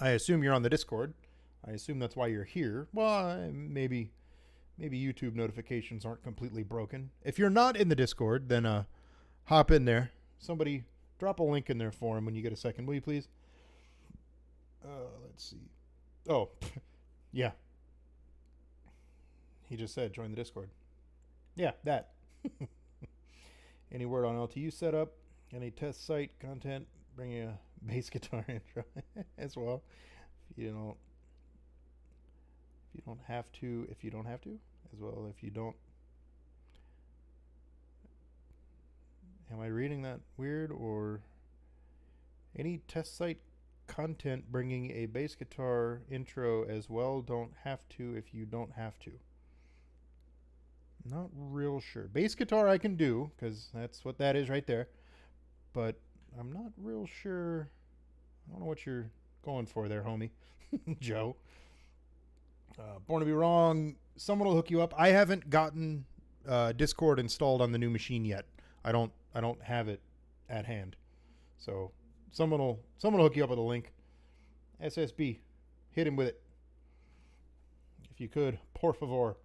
A: I assume you're on the Discord. I assume that's why you're here. Well, maybe YouTube notifications aren't completely broken. If you're not in the Discord, then hop in there. Somebody drop a link in there for him when you get a second, will you please? Let's see. Oh, yeah. He just said join the Discord. Yeah, that. Any word on LTU setup? Any test site content? Bringing a bass guitar intro as well. If you don't have to, as well. If you don't, am I reading that weird? Or any test site content bringing a bass guitar intro as well? Don't have to if you don't have to. Not real sure. Bass guitar I can do, because that's what that is right there. But I'm not real sure. I don't know what you're going for there, homie. Joe. Born to be wrong. Someone will hook you up. I haven't gotten Discord installed on the new machine yet. I don't have it at hand. So someone will hook you up with a link. SSB. Hit him with it. If you could, por favor.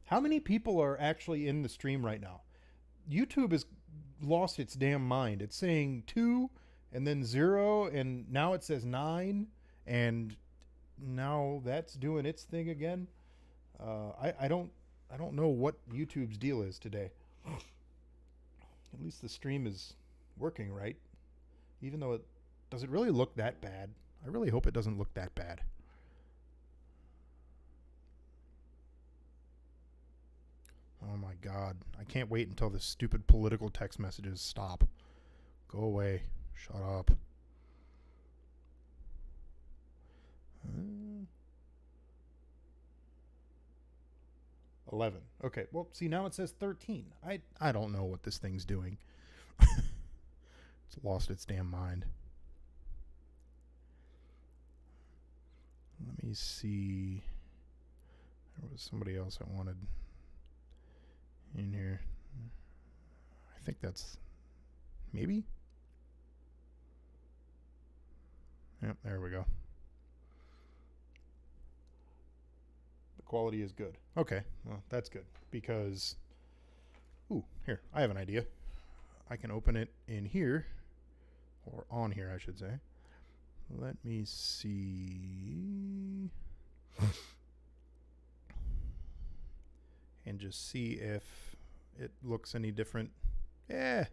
A: How many people are actually in the stream right now? YouTube has lost its damn mind. It's saying 2 and then 0, and now it says 9, and now that's doing its thing again. I don't know what YouTube's deal is today. At least the stream is working right, even though does it really look that bad? I really hope it doesn't look that bad. Oh my God. I can't wait until the stupid political text messages stop. Go away. Shut up. 11. Okay. Well, see, now it says 13. I don't know what this thing's doing. It's lost its damn mind. Let me see. There was somebody else I wanted in here. I think that's maybe. Yep, there we go. The quality is good. Okay, well, that's good because, ooh, here, I have an idea. I can open it in here, or on here, I should say. Let me see. And just see if it looks any different. Yeah,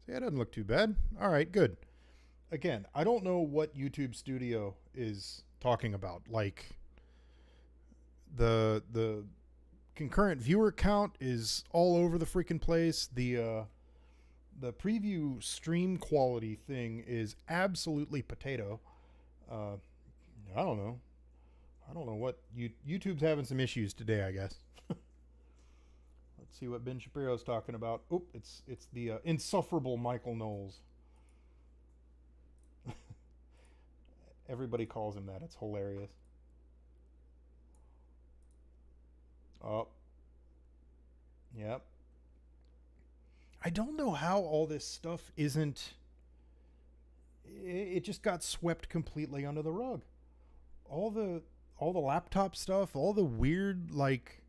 A: see, it doesn't look too bad. All right, good. Again, I don't know what YouTube Studio is talking about. Like, the concurrent viewer count is all over the freaking place. The preview stream quality thing is absolutely potato. I don't know. I don't know what YouTube's having some issues today, I guess. Let's see what Ben Shapiro's talking about. Oh, it's the insufferable Michael Knowles. Everybody calls him that. It's hilarious. Oh, yep. I don't know how all this stuff isn't. It just got swept completely under the rug. All the laptop stuff, all the weird, like,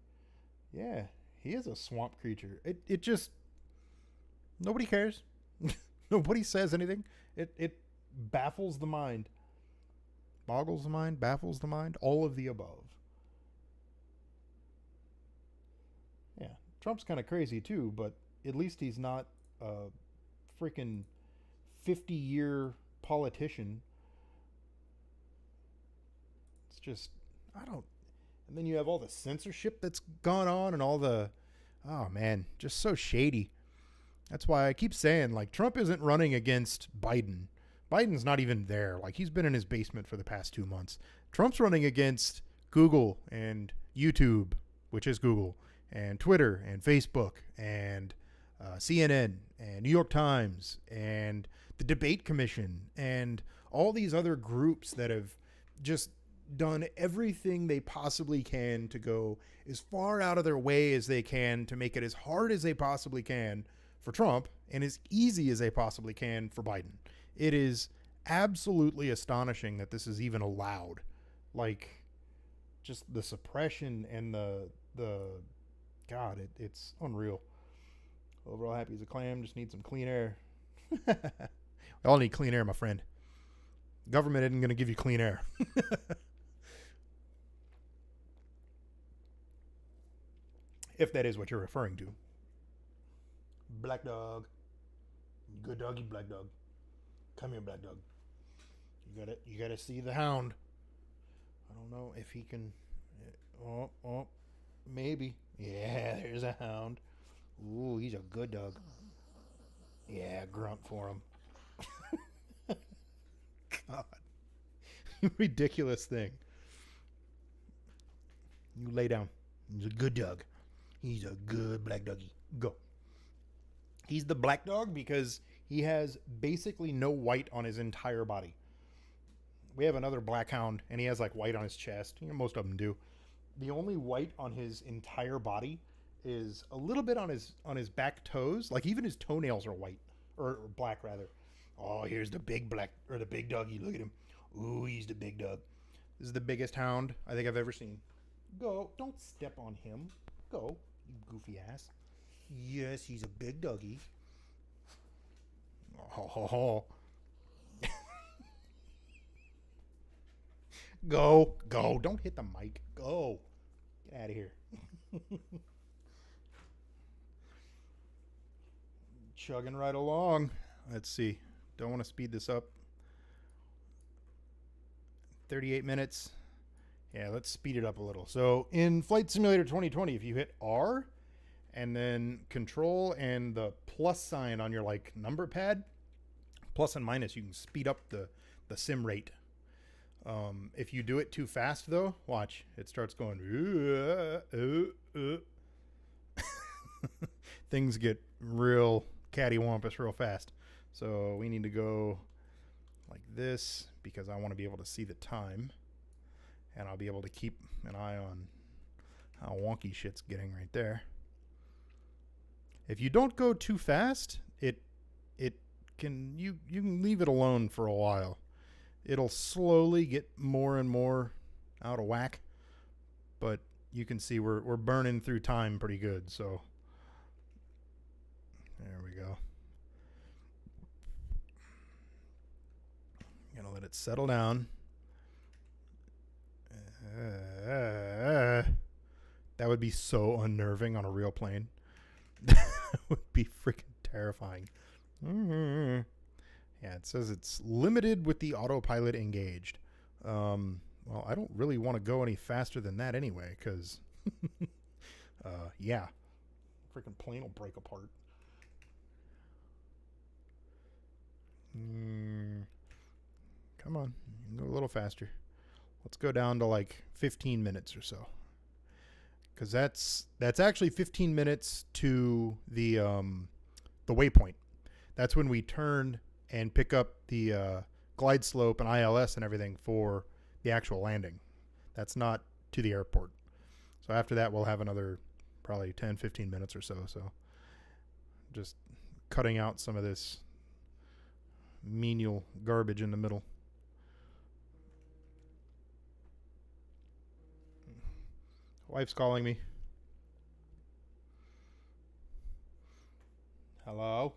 A: yeah, he is a swamp creature. It just, nobody cares. Nobody says anything. It baffles the mind. Boggles the mind, baffles the mind, all of the above. Yeah, Trump's kind of crazy too, but at least he's not a freaking 50-year politician. It's just, I don't. And then you have all the censorship that's gone on and all the, oh man, just so shady. That's why I keep saying, like, Trump isn't running against Biden. Biden's not even there. Like, he's been in his basement for the past 2 months. Trump's running against Google and YouTube, which is Google, and Twitter and Facebook and CNN and New York Times and the Debate Commission and all these other groups that have just done everything they possibly can to go as far out of their way as they can to make it as hard as they possibly can for Trump and as easy as they possibly can for Biden. It is absolutely astonishing that this is even allowed. Like, just the suppression and the God, it's unreal. Overall happy as a clam, just need some clean air. We all need clean air, my friend. Government isn't going to give you clean air. If that is what you're referring to. Black dog. Good doggy, black dog. Come here, black dog. You gotta see the hound. I don't know if he can. Oh, maybe. Yeah, there's a hound. Ooh, he's a good dog. Yeah, grunt for him. God. Ridiculous thing. You lay down. He's a good dog. He's a good black doggy. Go. He's the black dog because he has basically no white on his entire body. We have another black hound, and he has like white on his chest. You know, most of them do. The only white on his entire body is a little bit on his back toes. Like even his toenails are white or black rather. Oh, here's the big black or the big doggy. Look at him. Ooh, he's the big dog. This is the biggest hound I think I've ever seen. Go. Don't step on him. Go, you goofy ass. Yes, he's a big doggy. Oh. Go. Don't hit the mic. Go. Get out of here. Chugging right along. Let's see. Don't want to speed this up. 38 minutes. Yeah, let's speed it up a little. So in Flight Simulator 2020, if you hit R and then Control and the plus sign on your like number pad, plus and minus, you can speed up the sim rate. If you do it too fast though, watch, it starts going. Things get real cattywampus real fast. So we need to go like this because I want to be able to see the time. And I'll be able to keep an eye on how wonky shit's getting right there. If you don't go too fast, you can leave it alone for a while. It'll slowly get more and more out of whack, but you can see we're burning through time pretty good. So there we go. Gonna let it settle down. That would be so unnerving on a real plane. That would be freaking terrifying. Yeah, it says it's limited with the autopilot engaged. Well, I don't really want to go any faster than that anyway, because, yeah, freaking plane will break apart. Come on, go a little faster. Let's go down to like 15 minutes or so. because that's actually 15 minutes to the waypoint. That's when we turn and pick up the glide slope and ILS and everything for the actual landing. That's not to the airport. So after that, we'll have another probably 10, 15 minutes or so. So just cutting out some of this menial garbage in the middle. Wife's calling me. Hello?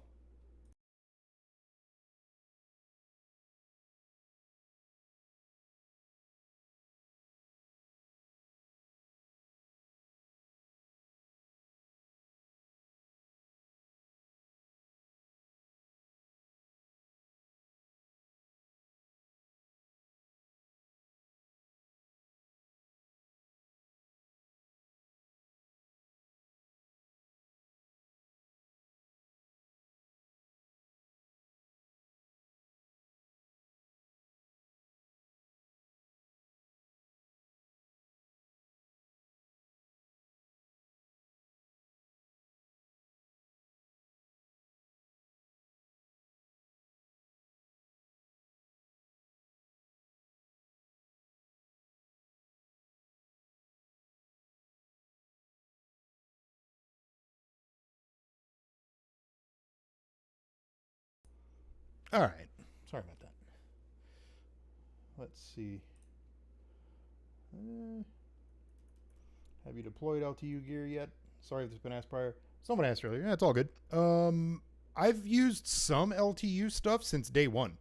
A: All right. Sorry about that. Let's see. Have you deployed LTU gear yet? Sorry if this has been asked prior. Someone asked earlier. Yeah, it's all good. I've used some LTU stuff since day one,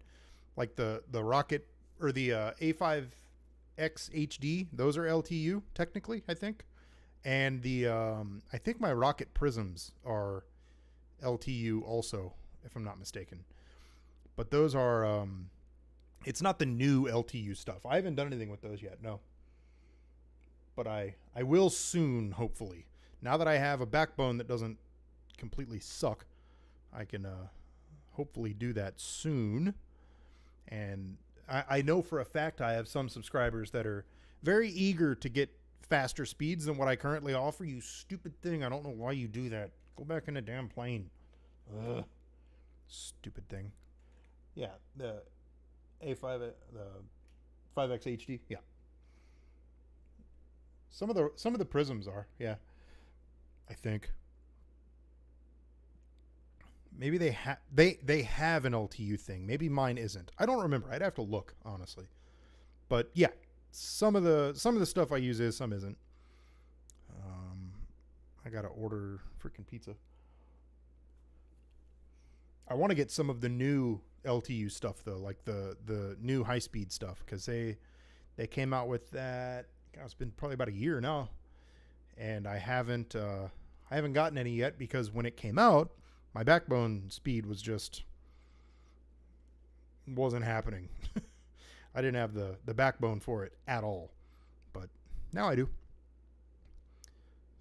A: like the rocket or the A5X HD. Those are LTU technically, I think, and the I think my rocket prisms are LTU also, if I'm not mistaken. But those are it's not the new LTU stuff. I haven't done anything with those yet. No. But I will soon, hopefully. Now that I have a backbone that doesn't completely suck, I can hopefully do that soon. And I know for a fact I have some subscribers that are very eager to get faster speeds than what I currently offer. You stupid thing. I don't know why you do that. Go back in the damn plane. Ugh. Stupid thing. Yeah, the A5, the 5X HD. Yeah. Some of the prisms are, yeah. I think maybe they have an LTU thing. Maybe mine isn't. I don't remember. I'd have to look, honestly. But yeah, some of the stuff I use is, some isn't. I gotta order freaking pizza. I want to get some of the new LTU stuff though, like the new high speed stuff, because they came out with that. God, it's been probably about a year now, and I haven't gotten any yet because when it came out, my backbone speed was just wasn't happening. I didn't have the backbone for it at all, but now I do.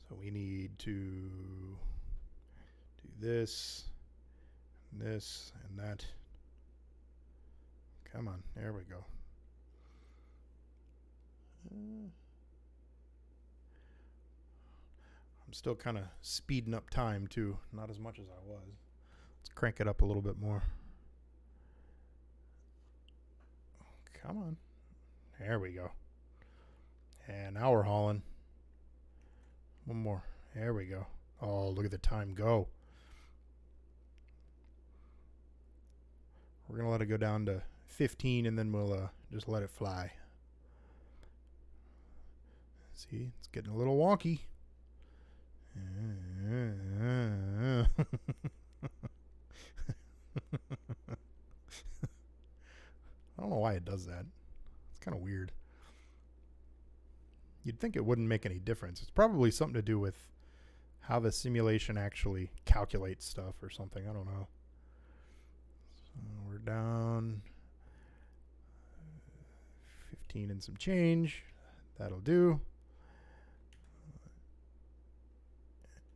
A: So we need to do this, and this, and that. Come on, there we go. I'm still kind of speeding up time too, not as much as I was. Let's crank it up a little bit more. Come on. There we go. And now we're hauling. One more. There we go. Oh, look at the time go. We're going to let it go down to 15 and then we'll just let it fly. See, it's getting a little wonky. I don't know why it does that. It's kind of weird. You'd think it wouldn't make any difference. It's probably something to do with how the simulation actually calculates stuff or something. I don't know. So we're down 15 and some change. That'll do.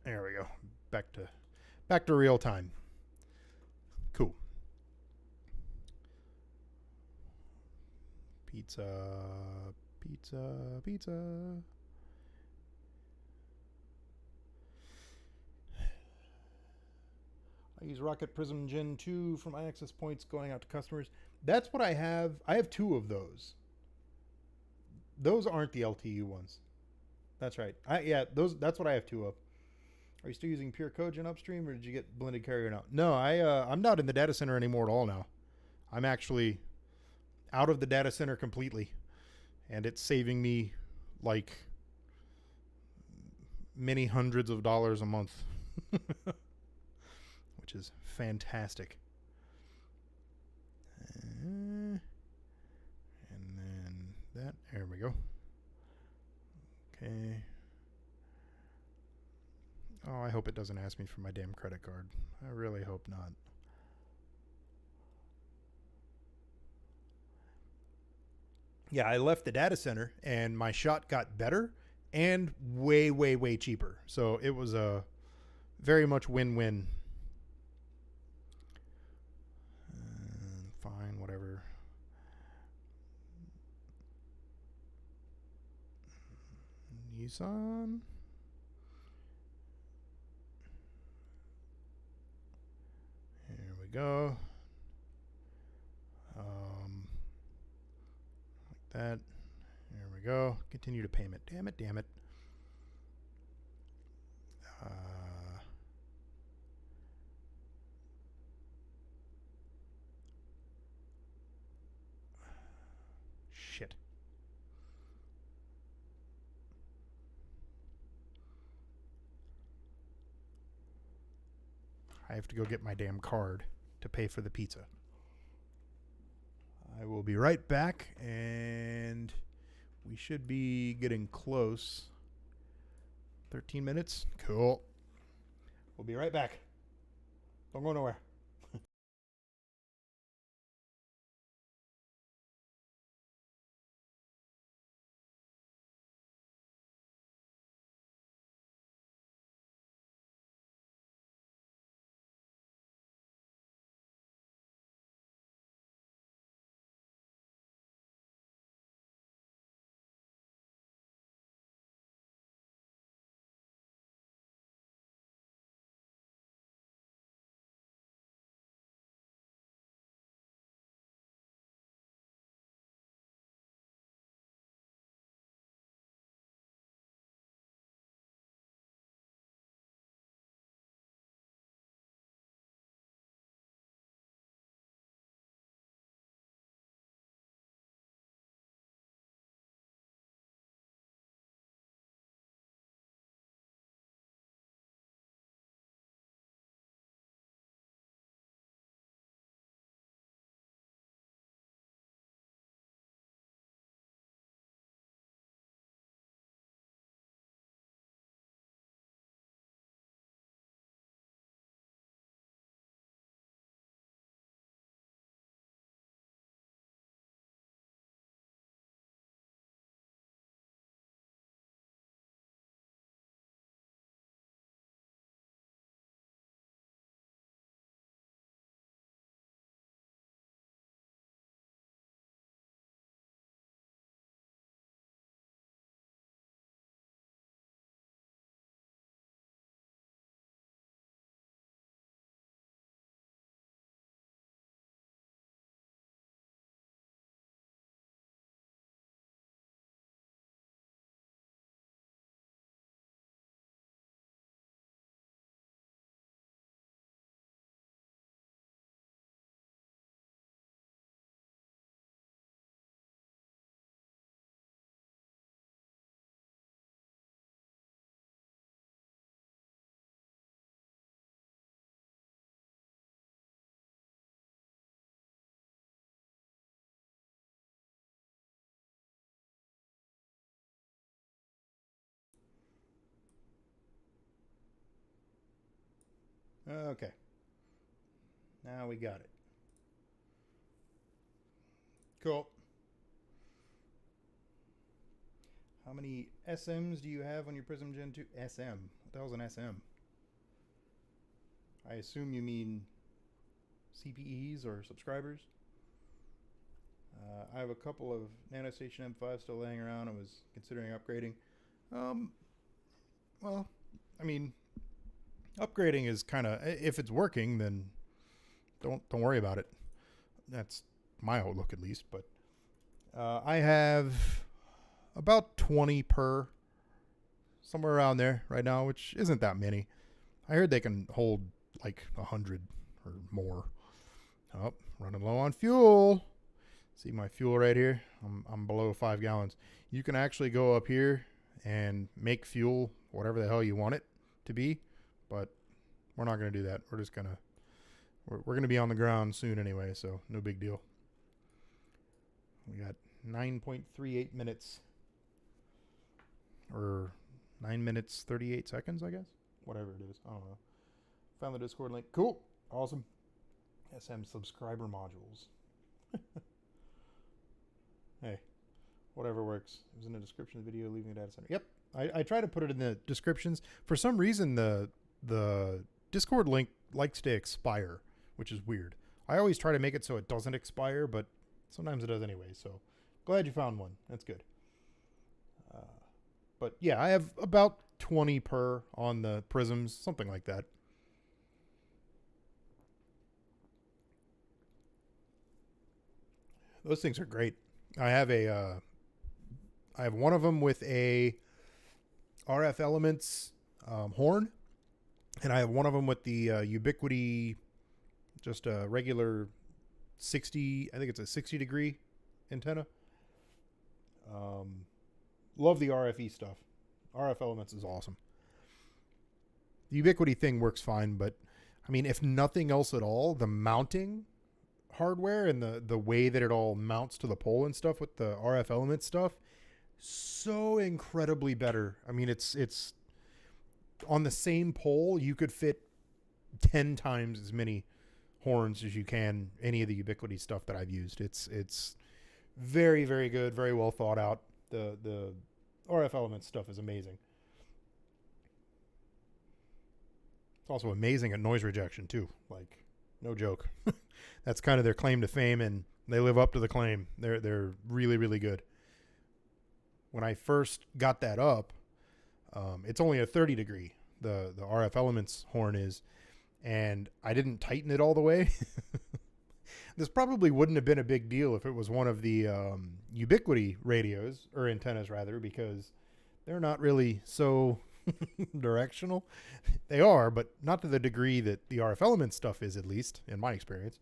A: There we go. Back to real time. Cool. Pizza, pizza, pizza. use Rocket Prism Gen 2 for my access points going out to customers. That's what I have. I have 2 of those. Those aren't the LTU ones. That's right. That's what I have 2 of. Are you still using pure Cogen upstream, or did you get blended carrier now? No, I'm not in the data center anymore at all now. I'm actually out of the data center completely, and it's saving me like many hundreds of dollars a month, which is fantastic. And then that, there we go. Okay. Oh, I hope it doesn't ask me for my damn credit card. I really hope not. Yeah, I left the data center and my shot got better and way, way, way cheaper. So it was a very much win-win. Fine, whatever. Nissan. Here we go. Like that. There we go. Continue to payment. Damn it, damn it. Shit. I have to go get my damn card to pay for the pizza. I will be right back, and we should be getting close. 13 minutes? Cool. We'll be right back. Don't go nowhere. Okay. Now we got it. Cool. How many SMs do you have on your Prism Gen 2? SM. What the hell's an SM? I assume you mean CPEs or subscribers. I have a couple of NanoStation M5 still laying around. I was considering upgrading. Well, I mean, Upgrading is kind of, if it's working, then don't worry about it. That's my outlook at least. But I have about 20 per, somewhere around there right now, which isn't that many. I heard they can hold like 100 or more. Oh, running low on fuel. See my fuel right here? I'm below 5 gallons. You can actually go up here and make fuel whatever the hell you want it to be, but we're not going to do that. We're just going to, we're going to be on the ground soon anyway, so no big deal. We got 9.38 minutes, or 9 minutes 38 seconds, I guess. Whatever it is, I don't know. Found the Discord link. Cool, awesome. SM subscriber modules. Hey, whatever works. It was in the description of the video, leaving a data center. Yep, I try to put it in the descriptions. For some reason, the Discord link likes to expire, which is weird. I always try to make it so it doesn't expire, but sometimes it does anyway. So glad you found one. That's good. But yeah, I have about 20 per on the prisms, something like that. Those things are great. I have one of them with a RF Elements horn, and I have one of them with the Ubiquity, just a regular 60. I think it's a 60 degree antenna. Love the RFE stuff. RF Elements is awesome. The Ubiquity thing works fine, but I mean, if nothing else at all, the mounting hardware and the way that it all mounts to the pole and stuff with the RF Element stuff, so incredibly better. I mean, it's on the same pole, you could fit 10 times as many horns as you can any of the Ubiquity stuff that I've used. It's very, very good, very well thought out. The RF Element stuff is amazing. It's also amazing at noise rejection too. Like, no joke. That's kind of their claim to fame, and they live up to the claim. They're really, really good. When I first got that up, it's only a 30 degree. The RF Elements horn is, and I didn't tighten it all the way. This probably wouldn't have been a big deal if it was one of the Ubiquity radios, or antennas rather, because they're not really so directional. They are, but not to the degree that the RF Elements stuff is, at least in my experience.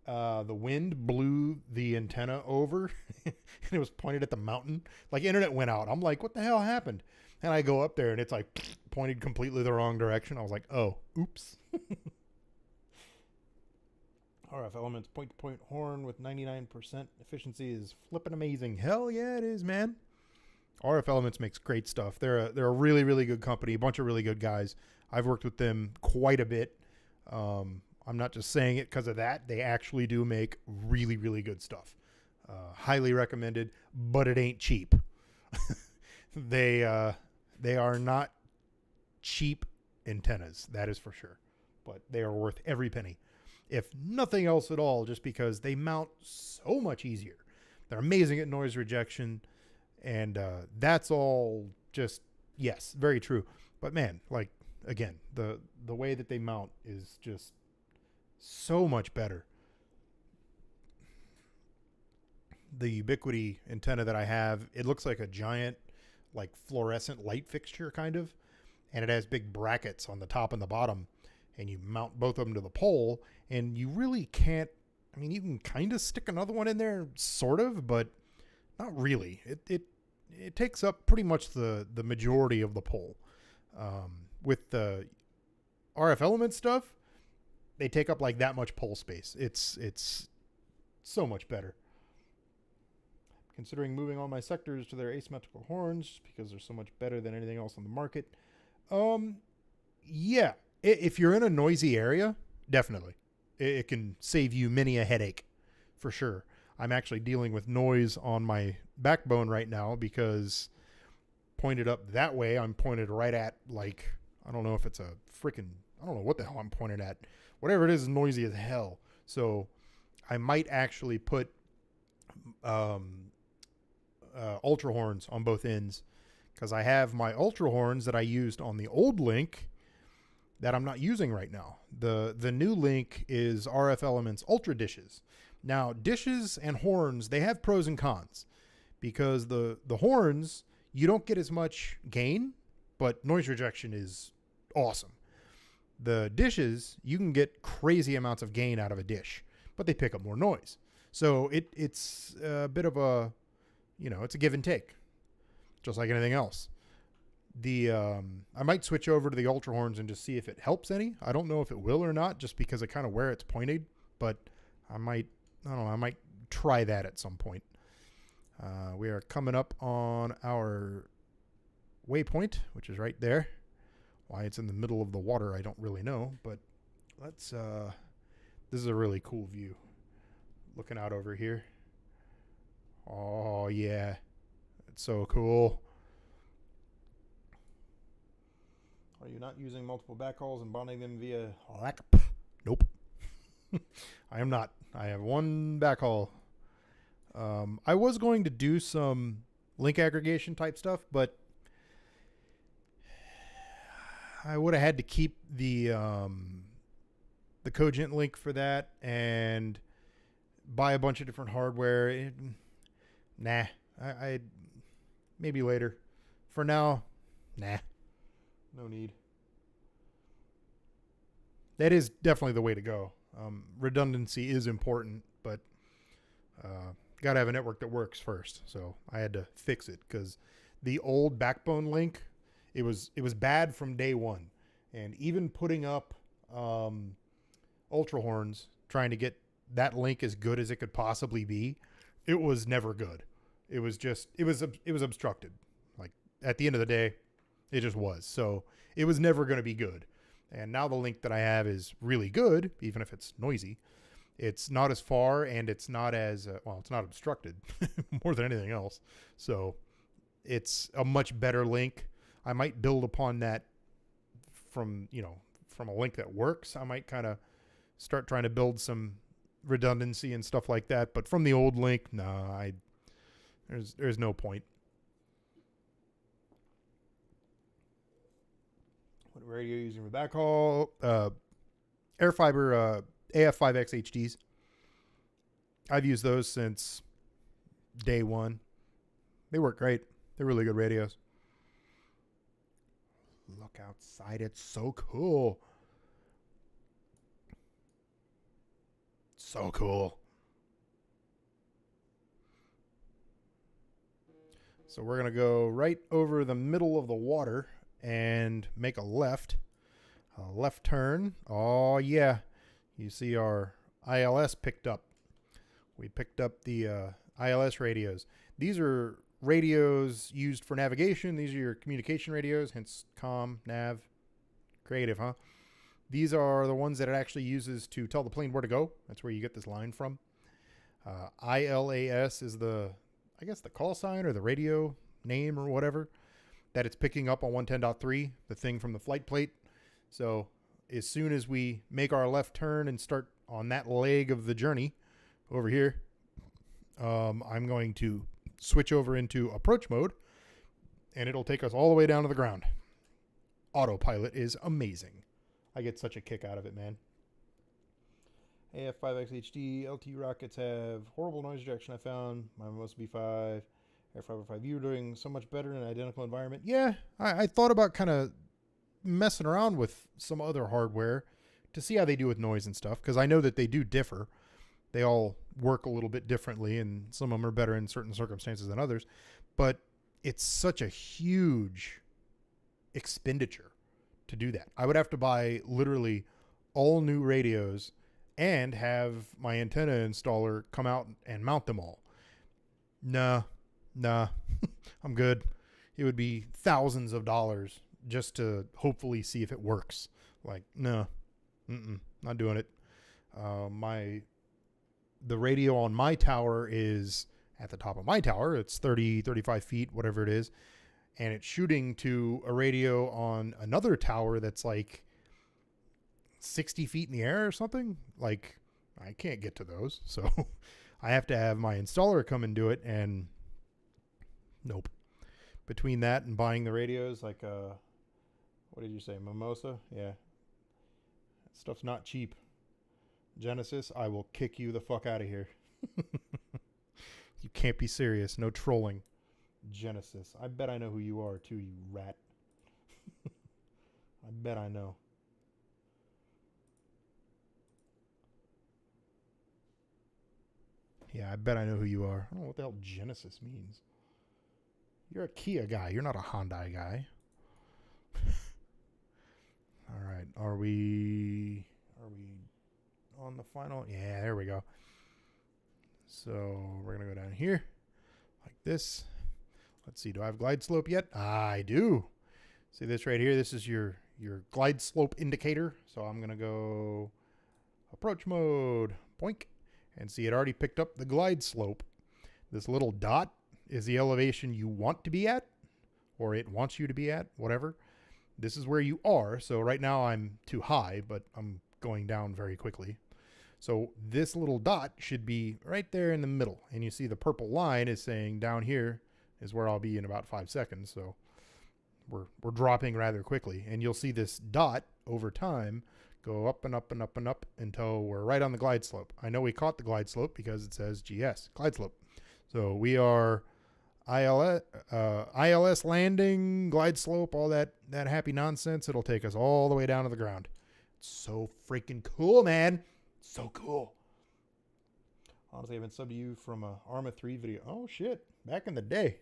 A: The wind blew the antenna over and it was pointed at the mountain. Like, internet went out. I'm like, what the hell happened? And I go up there and it's like pointed completely the wrong direction. I was like, oh, oops. RF Elements point-to-point horn with 99% efficiency is flipping amazing. Hell yeah, it is, man. RF Elements makes great stuff. They're a really, really good company, a bunch of really good guys. I've worked with them quite a bit. I'm not just saying it because of that. They actually do make really, really good stuff. Highly recommended, but it ain't cheap. They are not cheap antennas, that is for sure. But they are worth every penny. If nothing else at all, just because they mount so much easier. They're amazing at noise rejection. And that's all just, yes, very true. But man, like, again, the way that they mount is just so much better. The Ubiquity antenna that I have, it looks like a giant, like, fluorescent light fixture kind of, and it has big brackets on the top and the bottom, and you mount both of them to the pole, and you really can't, I mean, you can kind of stick another one in there, sort of, but not really. It takes up pretty much the majority of the pole. With the RF Element stuff, they take up like that much pole space. It's so much better. Considering moving all my sectors to their asymmetrical horns because they're so much better than anything else on the market. Yeah, if you're in a noisy area, definitely. It can save you many a headache, for sure. I'm actually dealing with noise on my backbone right now because pointed up that way, I'm pointed right at, like, I don't know if it's a freaking, I don't know what the hell I'm pointed at. Whatever it is noisy as hell. So I might actually put ultra horns on both ends because I have my ultra horns that I used on the old link that I'm not using right now. The new link is RF Elements Ultra dishes. Now, dishes and horns, they have pros and cons, because the horns, you don't get as much gain, but noise rejection is awesome. The dishes, you can get crazy amounts of gain out of a dish, but they pick up more noise. So it's a bit of a, it's a give and take, just like anything else. I might switch over to the Ultra horns and just see if it helps any. I don't know if it will or not, just because of kind of where it's pointed, but I might try that at some point. We are coming up on our waypoint, which is right there. Why it's in the middle of the water, I don't really know, but let's, this is a really cool view. Looking out over here. Oh yeah, it's so cool. Are you not using multiple backhauls and bonding them via LACP? Nope. I am not. I have one backhaul. I was going to do some link aggregation type stuff, but I would have had to keep the Cogent link for that and buy a bunch of different hardware. Nah, I maybe later. For now, nah, no need. That is definitely the way to go. Redundancy is important, but got to have a network that works first. So I had to fix it, because the old backbone link, it was bad from day one. And even putting up Ultra horns, trying to get that link as good as it could possibly be, it was never good. It was obstructed. Like, at the end of the day, it just was. So it was never going to be good. And now the link that I have is really good, even if it's noisy. It's not as far, and it's not as, it's not obstructed more than anything else. So it's a much better link. I might build upon that from a link that works. I might kind of start trying to build some redundancy and stuff like that. But from the old link, nah, there's no point. What radio are you using for backhaul? Airfiber AF5X HDs. I've used those since day one. They work great. They're really good radios. Look outside. It's so cool. So cool. So we're going to go right over the middle of the water and make a left turn. Oh yeah. You see our ILS picked up. We picked up the ILS radios. These are radios used for navigation. These are your communication radios, hence comm, nav, creative, huh? These are the ones that it actually uses to tell the plane where to go. That's where you get this line from. ILAS is the call sign or the radio name or whatever that it's picking up on 110.3, the thing from the flight plate. So as soon as we make our left turn and start on that leg of the journey over here, I'm going to switch over into approach mode, and it'll take us all the way down to the ground. Autopilot is amazing. I get such a kick out of it, man. AF5X HD, LT rockets have horrible noise rejection, I found. Mine must be 5. Airfiber 5U are doing so much better in an identical environment. Yeah, I thought about kind of messing around with some other hardware to see how they do with noise and stuff, because I know that they do differ. They all work a little bit differently, and some of them are better in certain circumstances than others. But it's such a huge expenditure to do that. I would have to buy literally all new radios and have my antenna installer come out and mount them all. Nah, I'm good. It would be thousands of dollars just to hopefully see if it works. Like, no, not doing it. The radio on my tower is at the top of my tower. It's 30, 35 feet, whatever it is. And it's shooting to a radio on another tower that's like 60 feet in the air or something. Like, I can't get to those. So I have to have my installer come and do it. And nope. Between that and buying the radios, like, what did you say? Mimosa? Yeah. Stuff's not cheap. Genesis, I will kick you the fuck out of here. You can't be serious. No trolling. Genesis. I bet I know who you are too, you rat. I bet I know. Yeah, I bet I know who you are. I don't know what the hell Genesis means. You're a Kia guy. You're not a Hyundai guy. All right. Are we on the final? Yeah, there we go. So we're going to go down here like this. Let's see. Do I have glide slope yet? I do. See this right here? This is your glide slope indicator. So I'm going to go approach mode. Boink. And see, it already picked up the glide slope. This little dot is the elevation you want to be at, or it wants you to be at, whatever. This is where you are. So right now I'm too high, but I'm going down very quickly. So this little dot should be right there in the middle. And you see the purple line is saying down here is where I'll be in about 5 seconds. So we're dropping rather quickly. And you'll see this dot over time go up and up and up and up until we're right on the glide slope. I know we caught the glide slope because it says GS, glide slope. So we are ILS landing, glide slope, all that happy nonsense. It'll take us all the way down to the ground. It's so freaking cool, man. So cool. Honestly, I've been subbed to you from a Arma 3 video. Oh, shit. Back in the day.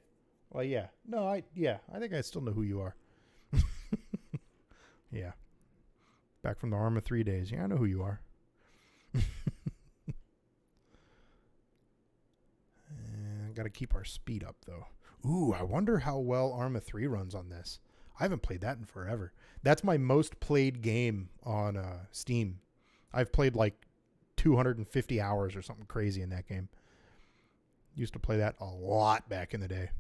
A: Well, yeah. No, I think I still know who you are. Yeah. Back from the Arma 3 days. Yeah, I know who you are. Got to keep our speed up, though. Ooh, I wonder how well Arma 3 runs on this. I haven't played that in forever. That's my most played game on Steam. I've played like 250 hours or something crazy in that game. Used to play that a lot back in the day.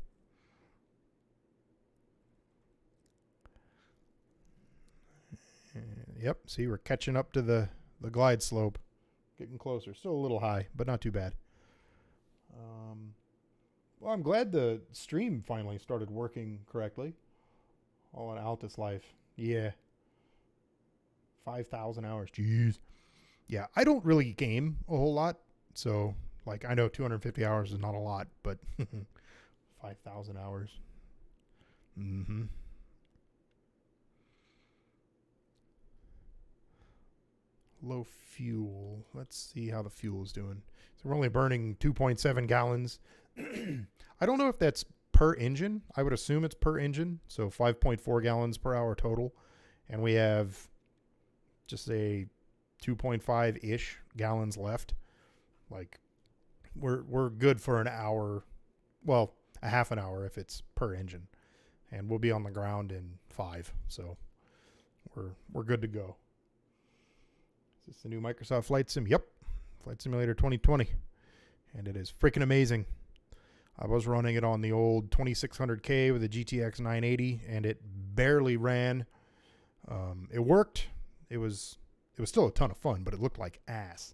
A: Yep, see, we're catching up to the glide slope. Getting closer. Still a little high, but not too bad. Well, I'm glad the stream finally started working correctly. All on Altus Life. Yeah. 5,000 hours. Jeez. Yeah, I don't really game a whole lot. So, like, I know 250 hours is not a lot, but 5,000 hours. Mm-hmm. Low fuel. Let's see how the fuel is doing. So we're only burning 2.7 gallons. I don't know if that's per engine. I would assume it's per engine. So 5.4 gallons per hour total. And we have just a 2.5-ish gallons left. Like we're good for an hour. Well, a half an hour if it's per engine. And we'll be on the ground in 5. So we're good to go. Is this the new Microsoft Flight Sim? Yep. Flight Simulator 2020. And it is freaking amazing. I was running it on the old 2600K with a GTX 980, and it barely ran. It worked. It was still a ton of fun, but it looked like ass.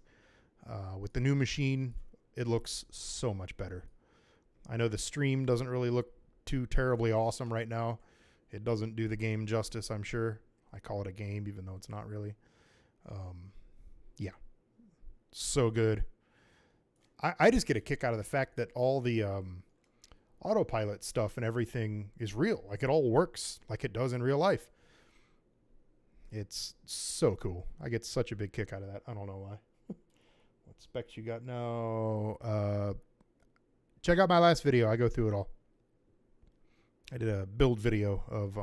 A: With the new machine, it looks so much better. I know the stream doesn't really look too terribly awesome right now. It doesn't do the game justice, I'm sure. I call it a game, even though it's not really. Yeah. So good. I just get a kick out of the fact that all the autopilot stuff and everything is real. Like, it all works like it does in real life. It's so cool. I get such a big kick out of that. I don't know why. What specs you got? No. Check out my last video. I go through it all. I did a build video of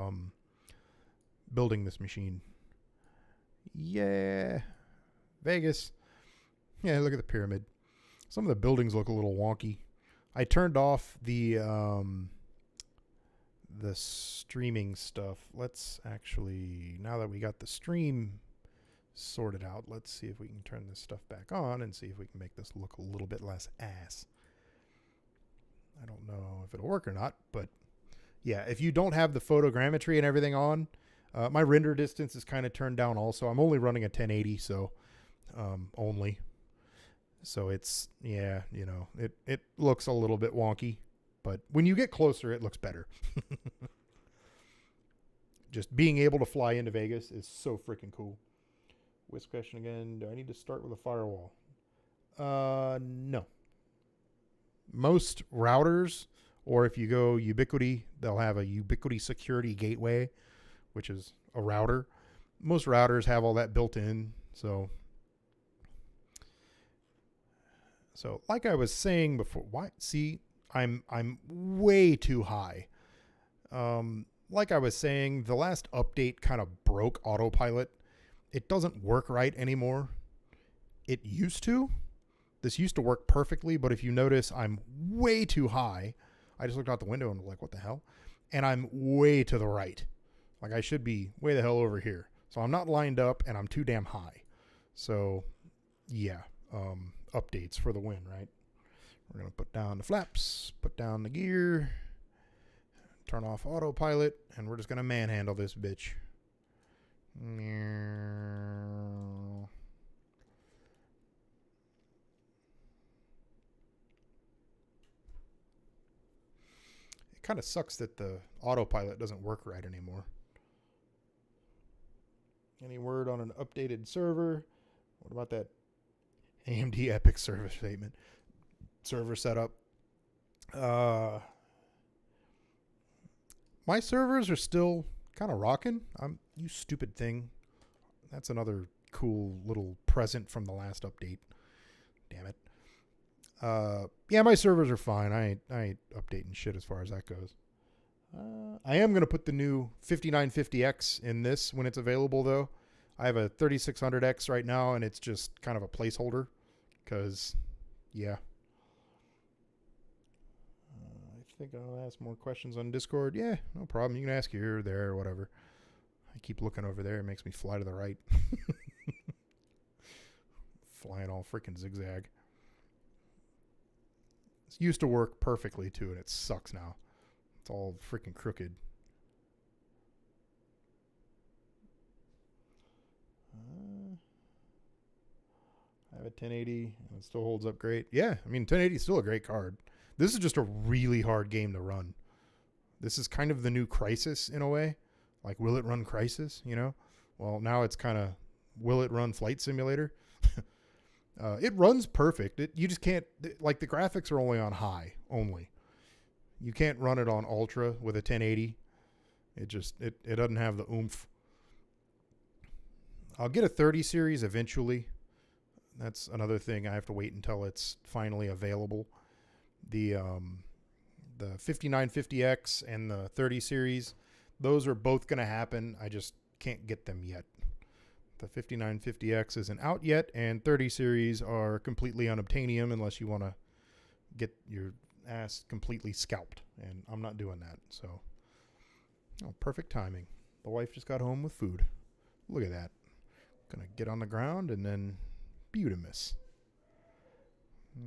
A: building this machine. Yeah. Vegas. Yeah, look at the pyramid. Some of the buildings look a little wonky. I turned off the streaming stuff. Let's actually, now that we got the stream sorted out, let's see if we can turn this stuff back on and see if we can make this look a little bit less ass. I don't know if it'll work or not, but yeah, if you don't have the photogrammetry and everything on, my render distance is kind of turned down also. I'm only running a 1080, so only. So it's, yeah, you know, it looks a little bit wonky, but when you get closer, it looks better. Just being able to fly into Vegas is so freaking cool. WISP question again. Do I need to start with a firewall? No. Most routers, or if you go Ubiquiti, they'll have a Ubiquiti security gateway, which is a router. Most routers have all that built in. So like I was saying before, why? See, I'm way too high. Like I was saying, the last update kind of broke autopilot. It doesn't work right anymore. It used to. This used to work perfectly, but if you notice, I'm way too high. I just looked out the window and was like, what the hell? And I'm way to the right. Like I should be way the hell over here. So I'm not lined up and I'm too damn high. So yeah, updates for the win, right? We're going to put down the flaps, put down the gear, turn off autopilot, and we're just going to manhandle this bitch. It kind of sucks that the autopilot doesn't work right anymore. Any word on an updated server? What about that AMD Epic server statement? Server setup. My servers are still kind of rocking. You stupid thing. That's another cool little present from the last update. Damn it. Yeah, my servers are fine. I ain't updating shit as far as that goes. I am going to put the new 5950X in this when it's available, though. I have a 3600X right now, and it's just kind of a placeholder because, yeah. I think I'll ask more questions on Discord. Yeah, no problem. You can ask here or there or whatever. I keep looking over there. It makes me fly to the right. Flying all freaking zigzag. It used to work perfectly, too, and it sucks now. It's all freaking crooked. I have a 1080, and it still holds up great. Yeah, I mean, 1080 is still a great card. This is just a really hard game to run. This is kind of the new Crysis in a way. Like, will it run Crysis, you know? Well, now it's kind of, will it run Flight Simulator? It runs perfect. You just can't, like, the graphics are only on high, only. You can't run it on ultra with a 1080. It doesn't have the oomph. I'll get a 30 series eventually. That's another thing. I have to wait until it's finally available. The 5950X and the 30 series, those are both going to happen. I just can't get them yet. The 5950X isn't out yet, and 30 series are completely unobtainium unless you want to get your ass completely scalped, and I'm not doing that. So, perfect timing. The wife just got home with food. Look at that. Gonna get on the ground and then beautimus. You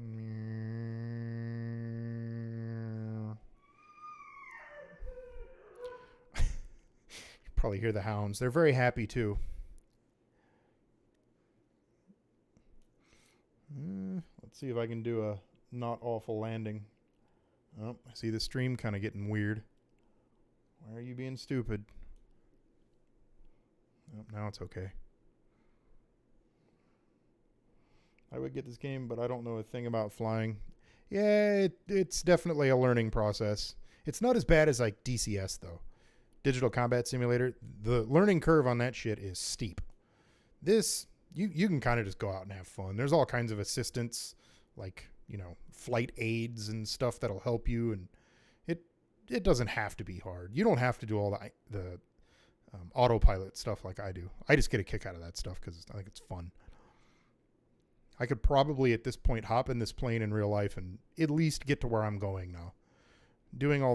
A: probably hear the hounds. They're very happy too. Let's see if I can do a not awful landing. Oh, I see the stream kind of getting weird. Why are you being stupid? Oh, now it's okay. I would get this game, but I don't know a thing about flying. Yeah, it's definitely a learning process. It's not as bad as like DCS though. Digital Combat Simulator. The learning curve on that shit is steep. This, you can kind of just go out and have fun. There's all kinds of assistance, like, you know, flight aids and stuff that'll help you, and it doesn't have to be hard. You don't have to do all the autopilot stuff like I do. I just get a kick out of that stuff because I think it's fun. I could probably at this point hop in this plane in real life and at least get to where I'm going now. Doing all